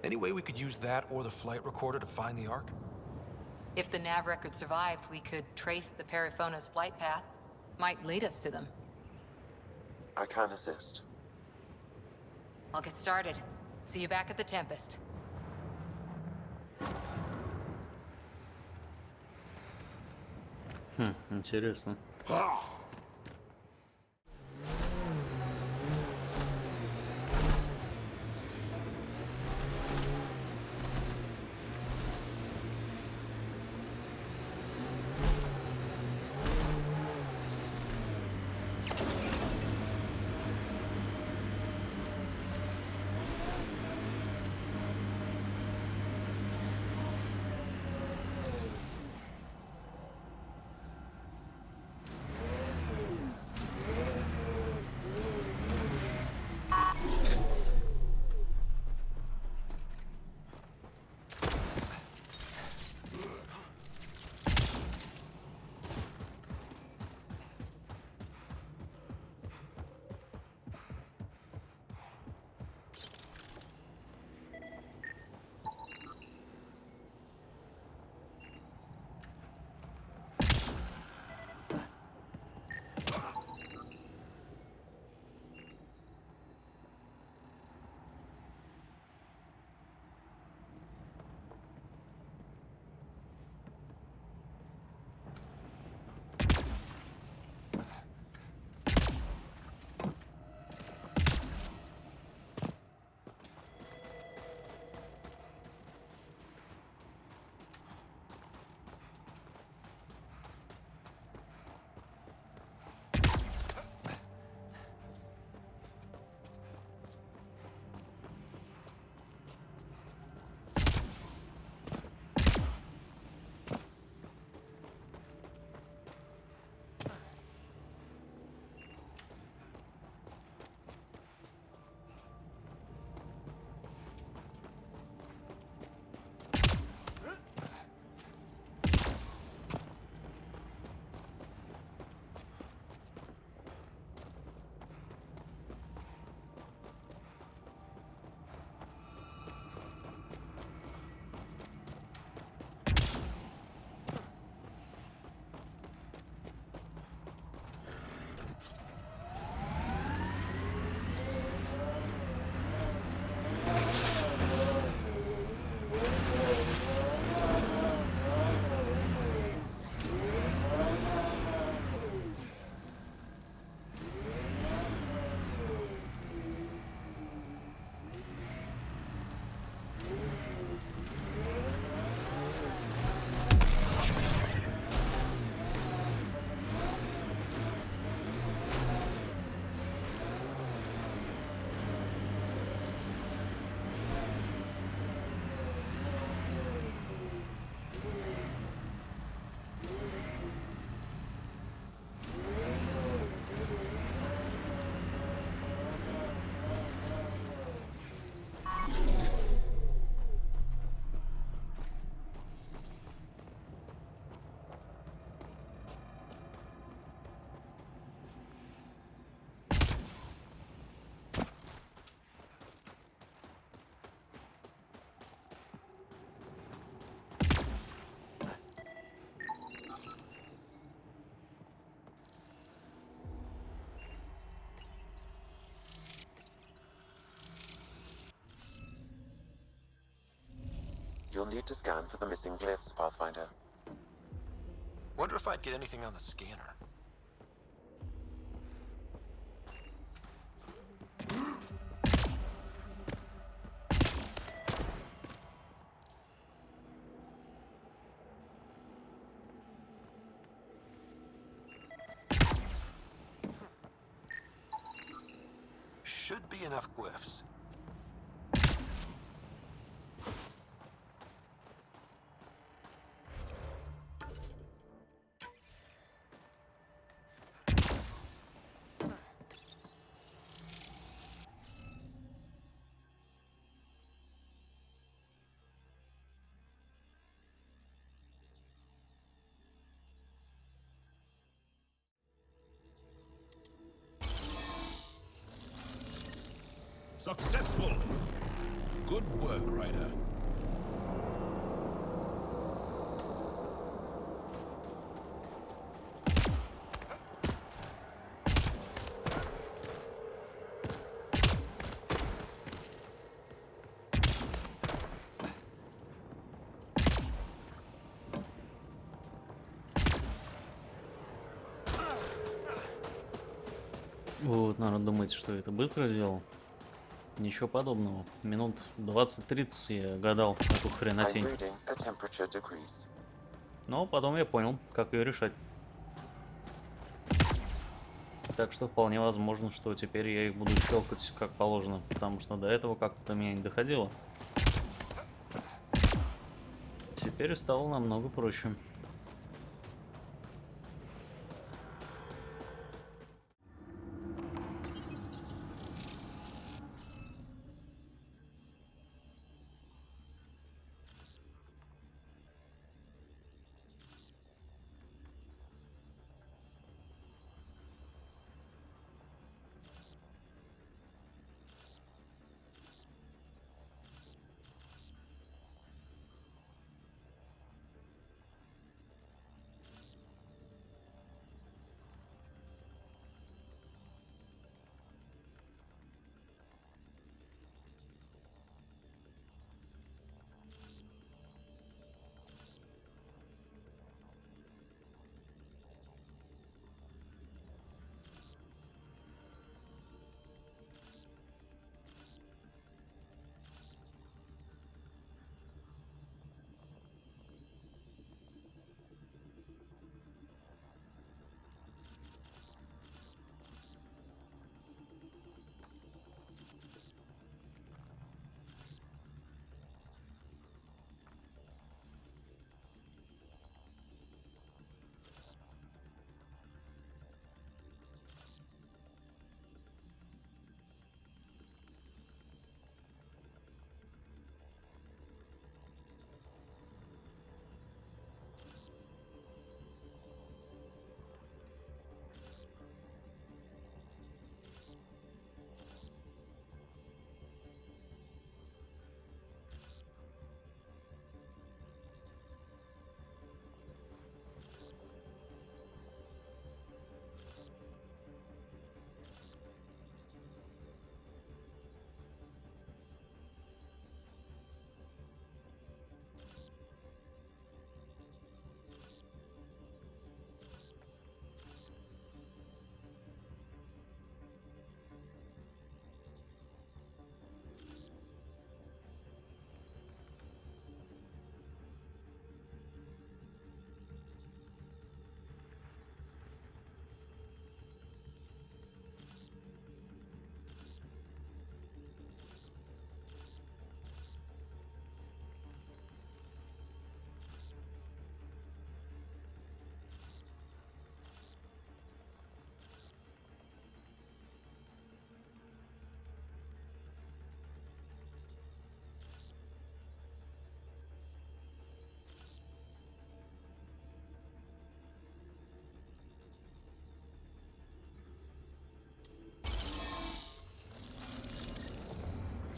Any way we could use that or the flight recorder to find the Ark? If the nav record survived, we could trace the Periphona's flight path. Might lead us to them. I can assist. I'll get started. See you back at the Tempest. Интересно. You'll need to scan for the missing glyphs, Pathfinder. Wonder if I'd get anything on the scanner. Should be enough glyphs. Successful! Good work, Ryder. Вот, наверное, думаете, что это быстро сделал? Ничего подобного. Минут 20-30 я гадал эту I'm хренотень. reading a temperature decrease. Но потом я понял, как ее решать. Так что вполне возможно, что теперь я их буду щелкать как положено, потому что до этого как-то до меня не доходило. Теперь стало намного проще.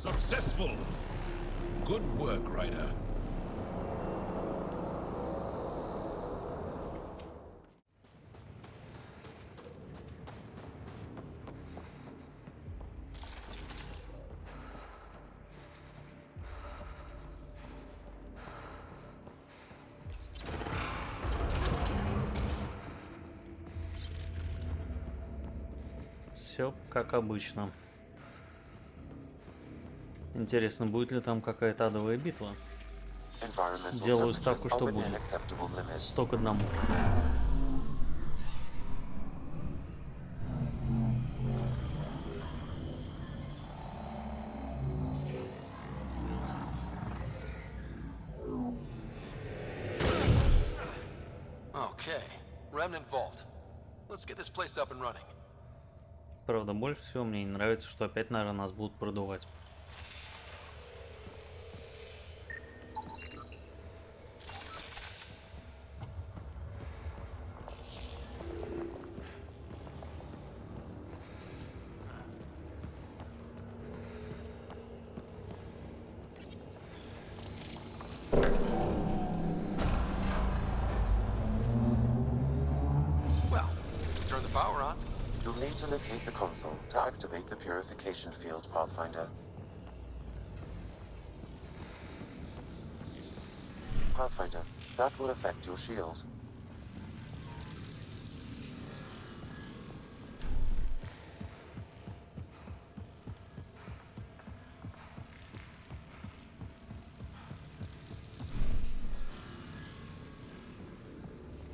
Successful! Good work, Ryder. Все как обычно. Интересно, будет ли там какая-то адовая битва? Делаю ставку, что будет. 100 к 1. Okay, Remnant Vault. Let's get this place up and running. Правда, больше всего мне не нравится, что опять, наверное, нас будут продувать. power on. You'll need to locate the console to activate the purification field, Pathfinder. Pathfinder, that will affect your shield.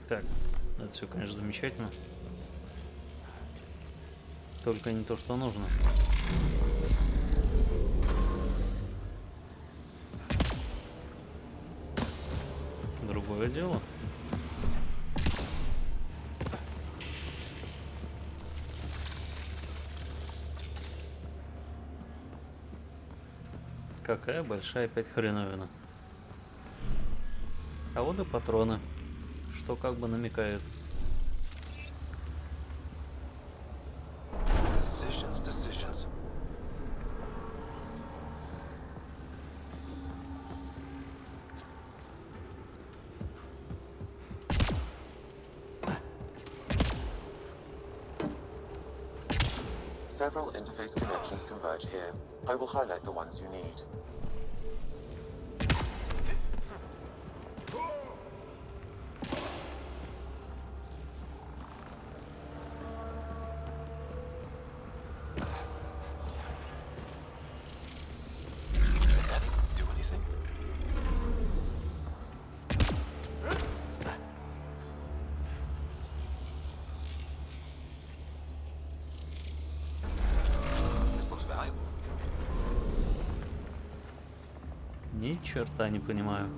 Так, это все, конечно, замечательно. Только не то, что нужно. Другое дело. Какая большая опять хреновина. А вот и патроны, что как бы намекает. Decisions. Several interface connections converge here. I will highlight the ones you need. Ни черта не понимаю.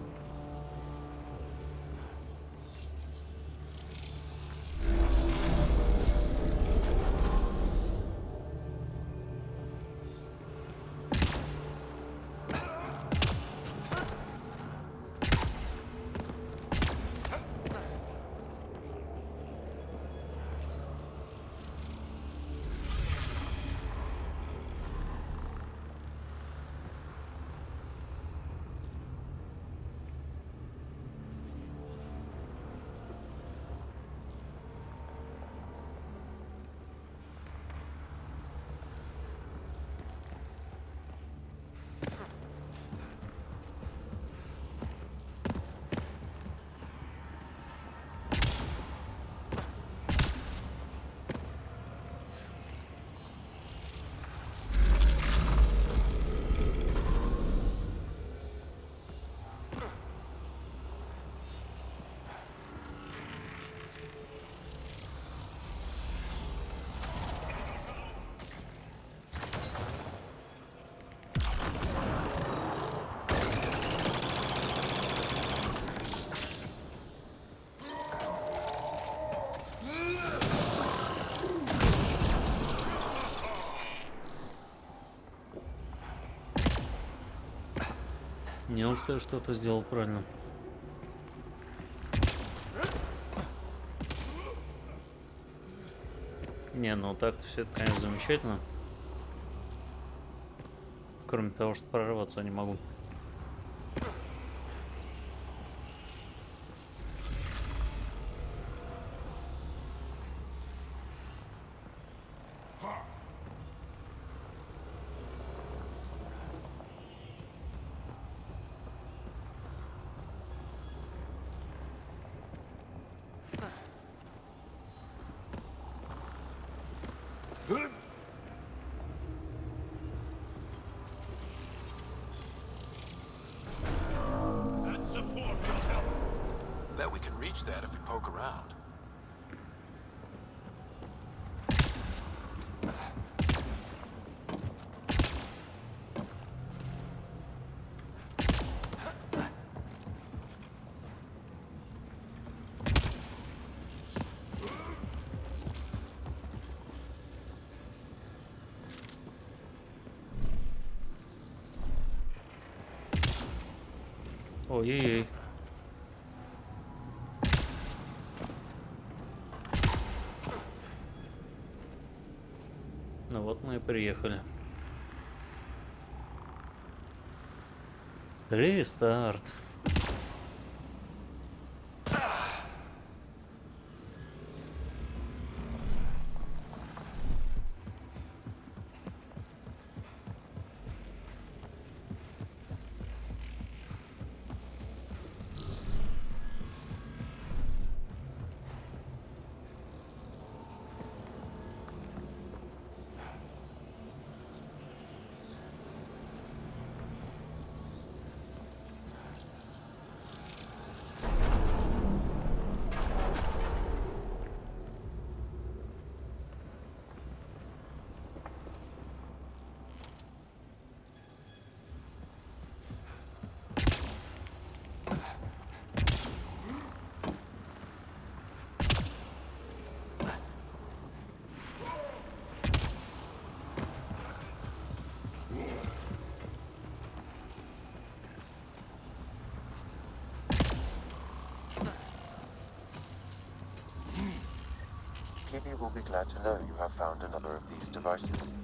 Неужто я что-то сделал правильно? Не, ну так-то все это, конечно, замечательно. Кроме того, что прорваться я не могу. Bet we can reach that if we poke around. Ой-ой-ой. Ну вот мы и приехали. Рестарт. Kiwi will be glad to know you have found another of these devices.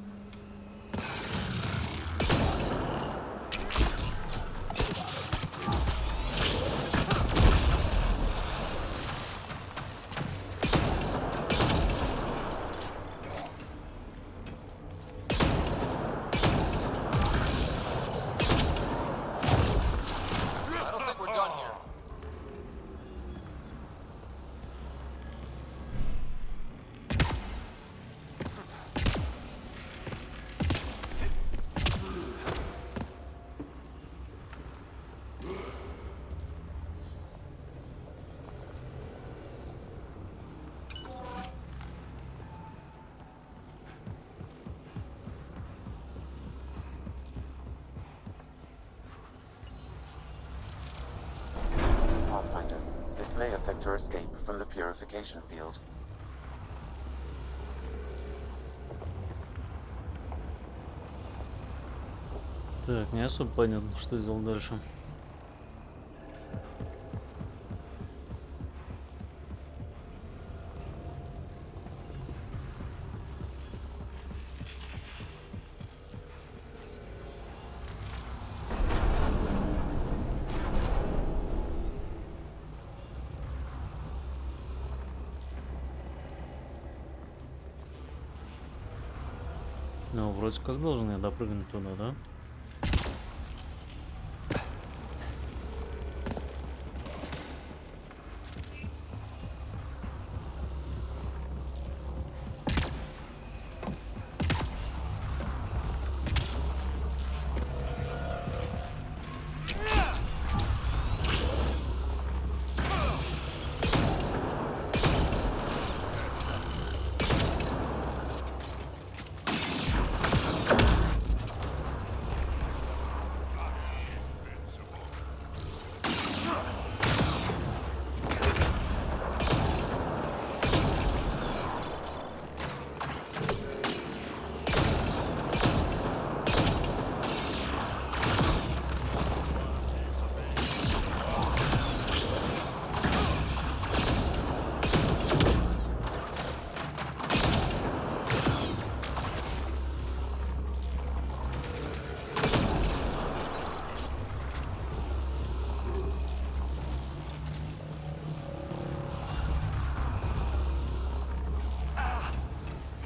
This may affect your escape from the purification field. Так, не особо понятно, что сделал дальше. Ну, вроде как должен я допрыгнуть туда, да?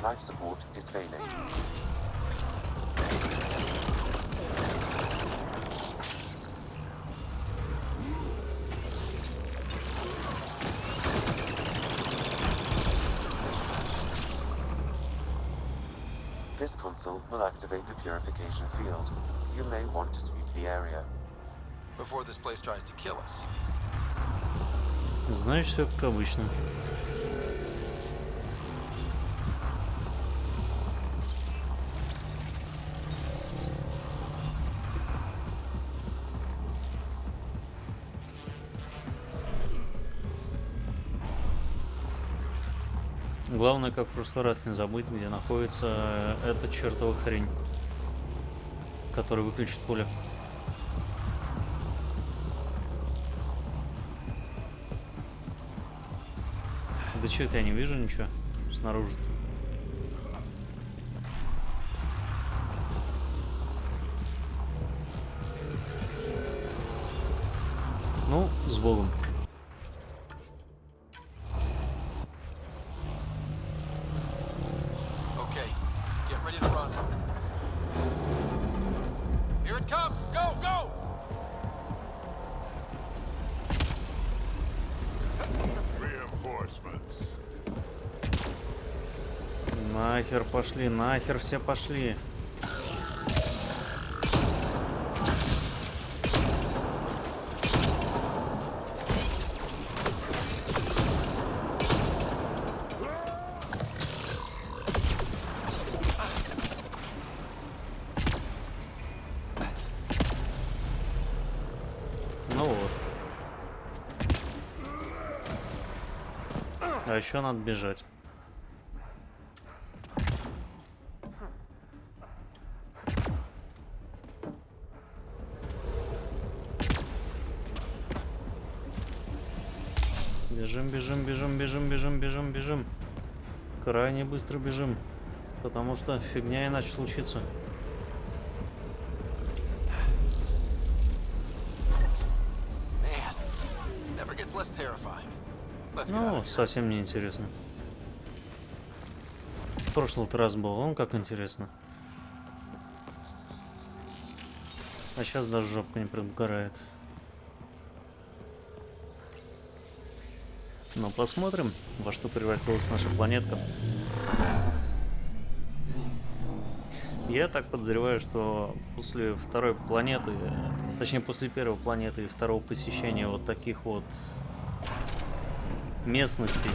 Life support is failing. This console will activate the purification field. You may want to sweep the area. Before this place tries to kill us. Знаешь, все как обычно. Главное, как в прошлый раз, не забыть, где находится эта чертова хрень, которая выключит пуля. Да чё это я не вижу ничего снаружи-то. Ну, с Богом. Нахер пошли, нахер все пошли. Ну вот. А еще надо бежать. Бежим, бежим, бежим, бежим, бежим, бежим, бежим. Крайне быстро бежим, потому что фигня иначе случится. Ну, совсем не интересно. В прошлый раз был, он как интересно. А сейчас даже жопка не предгорает. Но посмотрим, во что превратилась наша планетка. Я так подозреваю, что после второй планеты, точнее после первой планеты и второго посещения вот таких вот местностей,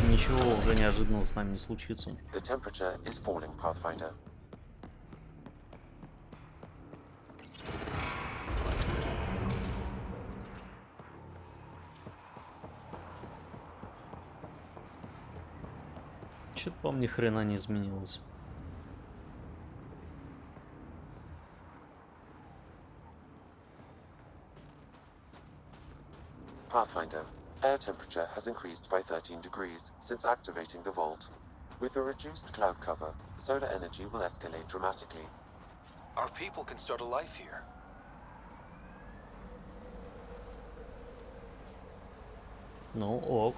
ничего уже неожиданного с нами не случится. The temperature is falling, Pathfinder. Что-то, по-моему, ни хрена не изменилось. Pathfinder, air temperature has increased by 13 degrees since activating the vault. With a reduced cloud cover, solar energy will escalate dramatically. Our people can start a life here. Ну, ок.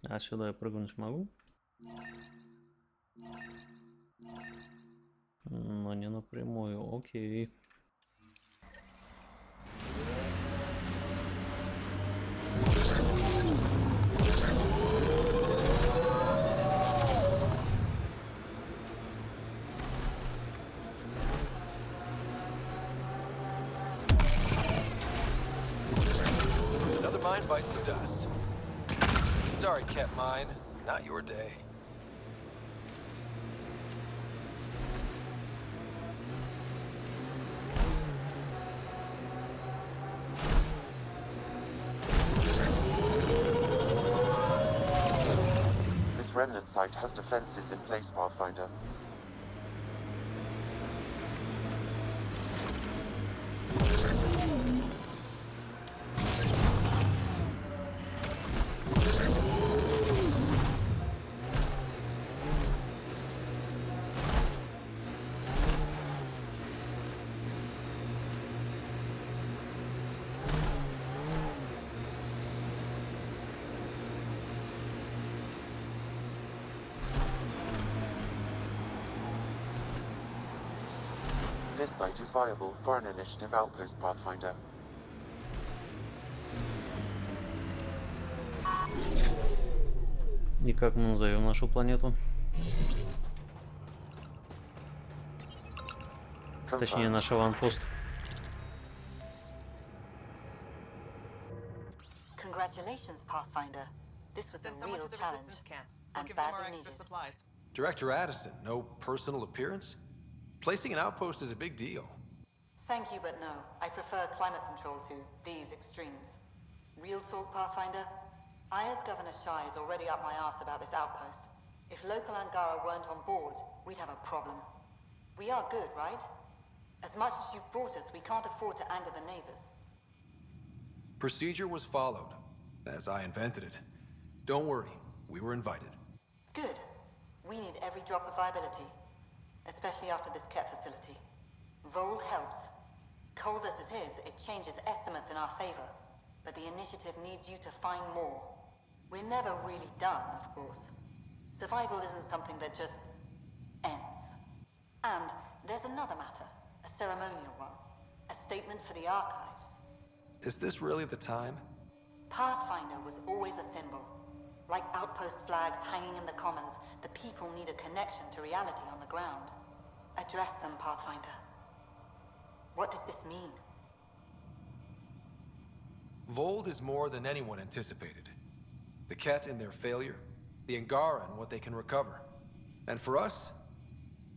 А сюда я прыгнуть могу? Но не напрямую, окей. Another mine bites the dust. Sorry, Cat Mine. Not your day. This remnant site has defenses in place, Pathfinder. This site is viable for an initiative outpost, Pathfinder. И как мы назовем нашу планету? Точнее, наш аванпост. Congratulations, Pathfinder. This was a real challenge and badly needed. Director Addison, no personal appearance? Placing an outpost is a big deal. Thank you, but no. I prefer climate control to these extremes. Real talk, Pathfinder? I, as Governor Shai, is already up my arse about this outpost. If local Angara weren't on board, we'd have a problem. We are good, right? As much as you've brought us, we can't afford to anger the neighbors. Procedure was followed, as I invented it. Don't worry, we were invited. Good. We need every drop of viability. Especially after this Ket facility. Vold helps. Cold as it is, it changes estimates in our favor. But the initiative needs you to find more. We're never really done, of course. Survival isn't something that just ends. And there's another matter, a ceremonial one. A statement for the archives. Is this really the time? Pathfinder was always a symbol. Like outpost flags hanging in the commons, the people need a connection to reality on the ground. Address them, Pathfinder. What did this mean? Vold is more than anyone anticipated. The Ket and their failure, the Angara and what they can recover. And for us,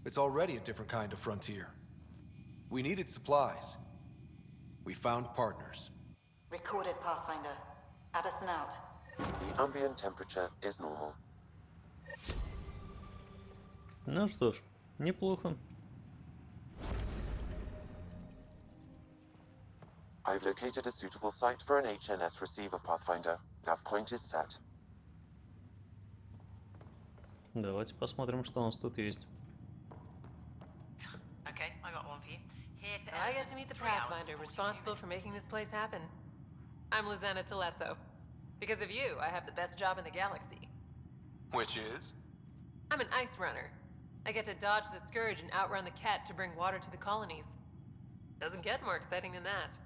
it's already a different kind of frontier. We needed supplies. We found partners. Recorded, Pathfinder. Addison out. The ambient temperature is normal. Ну что ж, неплохо. I've located a suitable site for an HNS receiver, Pathfinder. Nav point is set. Давайте посмотрим, что у нас тут есть. Okay, I got one for you. Here to So I get to meet the Pathfinder responsible for making this place happen. I'm Lizana Telesso. Because of you, I have the best job in the galaxy. Which is? I'm an ice runner. I get to dodge the Scourge and outrun the Ket to bring water to the colonies. Doesn't get more exciting than that.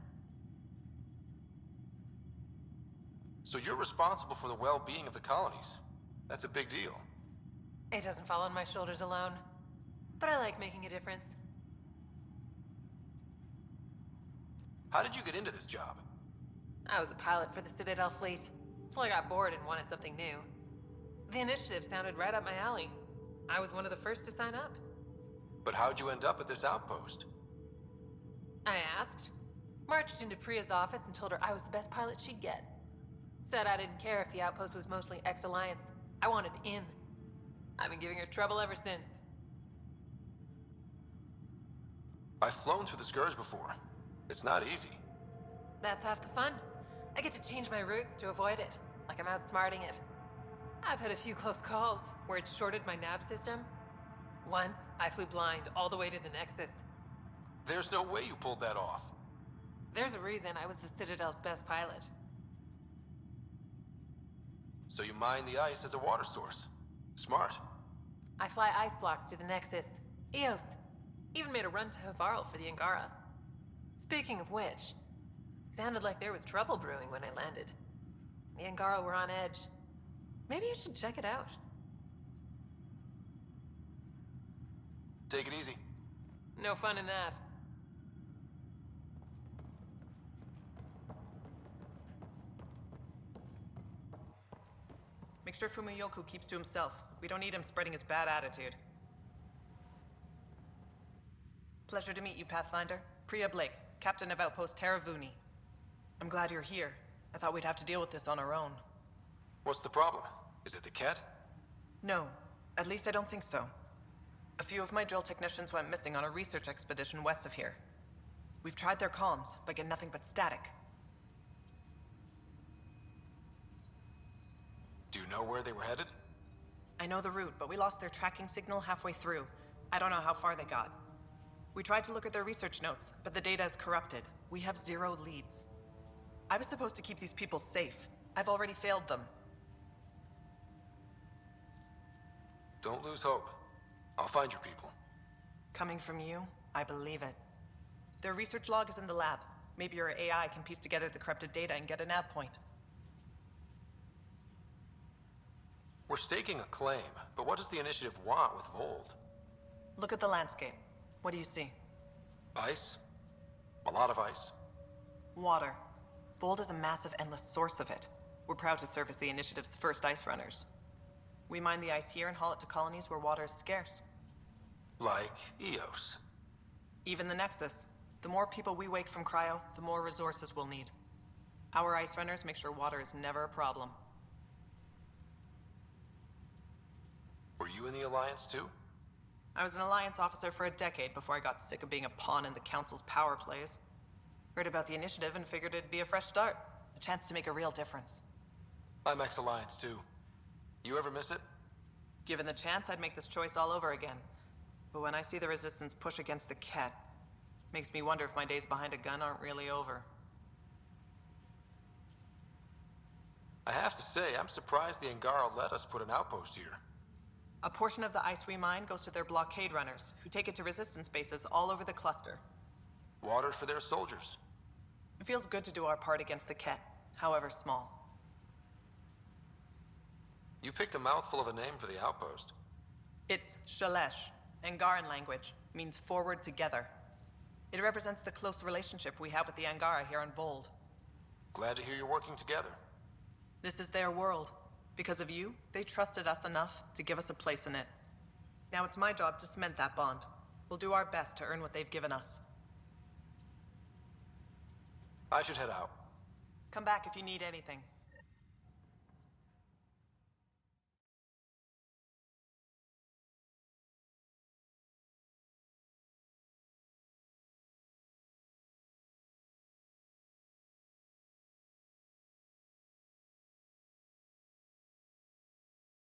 So you're responsible for the well-being of the colonies. That's a big deal. It doesn't fall on my shoulders alone. But I like making a difference. How did you get into this job? I was a pilot for the Citadel fleet, till I got bored and wanted something new. The initiative sounded right up my alley. I was one of the first to sign up. But how'd you end up at this outpost? I asked. Marched into Priya's office and told her I was the best pilot she'd get. Said I didn't care if the outpost was mostly ex-Alliance. I wanted in. I've been giving her trouble ever since. I've flown through the Scourge before. It's not easy. That's half the fun. I get to change my routes to avoid it, like I'm outsmarting it. I've had a few close calls where it shorted my nav system. Once, I flew blind all the way to the Nexus. There's no way you pulled that off. There's a reason I was the Citadel's best pilot. So you mine the ice as a water source. Smart. I fly ice blocks to the Nexus. Eos. Even made a run to Havarl for the Angara. Speaking of which, sounded like there was trouble brewing when I landed. The Angara were on edge. Maybe you should check it out. Take it easy. No fun in that. Make sure Fumiyoku keeps to himself. We don't need him spreading his bad attitude. Pleasure to meet you, Pathfinder. Priya Blake, Captain of Outpost Taravuni. I'm glad you're here. I thought we'd have to deal with this on our own. What's the problem? Is it the Ket? No. At least I don't think so. A few of my drill technicians went missing on a research expedition west of here. We've tried their comms, but get nothing but static. Do you know where they were headed? I know the route, but we lost their tracking signal halfway through. I don't know how far they got. We tried to look at their research notes, but the data is corrupted. We have 0 leads. I was supposed to keep these people safe. I've already failed them. Don't lose hope. I'll find your people. Coming from you, I believe it. Their research log is in the lab. Maybe your AI can piece together the corrupted data and get a nav point. We're staking a claim, but what does the initiative want with Vold? Look at the landscape. What do you see? Ice? A lot of ice. Water. Bold is a massive, endless source of it. We're proud to serve as the initiative's first ice runners. We mine the ice here and haul it to colonies where water is scarce. Like Eos. Even the Nexus. The more people we wake from cryo, the more resources we'll need. Our ice runners make sure water is never a problem. Were you in the Alliance too? I was an Alliance officer for a decade before I got sick of being a pawn in the Council's power plays. Heard about the initiative and figured it'd be a fresh start. A chance to make a real difference. I'm ex-Alliance too. You ever miss it? Given the chance, I'd make this choice all over again. But when I see the Resistance push against the Ket, makes me wonder if my days behind a gun aren't really over. I have to say, I'm surprised the Angara let us put an outpost here. A portion of the ice we mine goes to their blockade runners, who take it to Resistance bases all over the cluster. Water for their soldiers. It feels good to do our part against the Ket, however small. You picked a mouthful of a name for the outpost. It's Shalesh, Angaran language, means forward together. It represents the close relationship we have with the Angara here on Vold. Glad to hear you're working together. This is their world. Because of you, they trusted us enough to give us a place in it. Now it's my job to cement that bond. We'll do our best to earn what they've given us. I should head out. Come back if you need anything.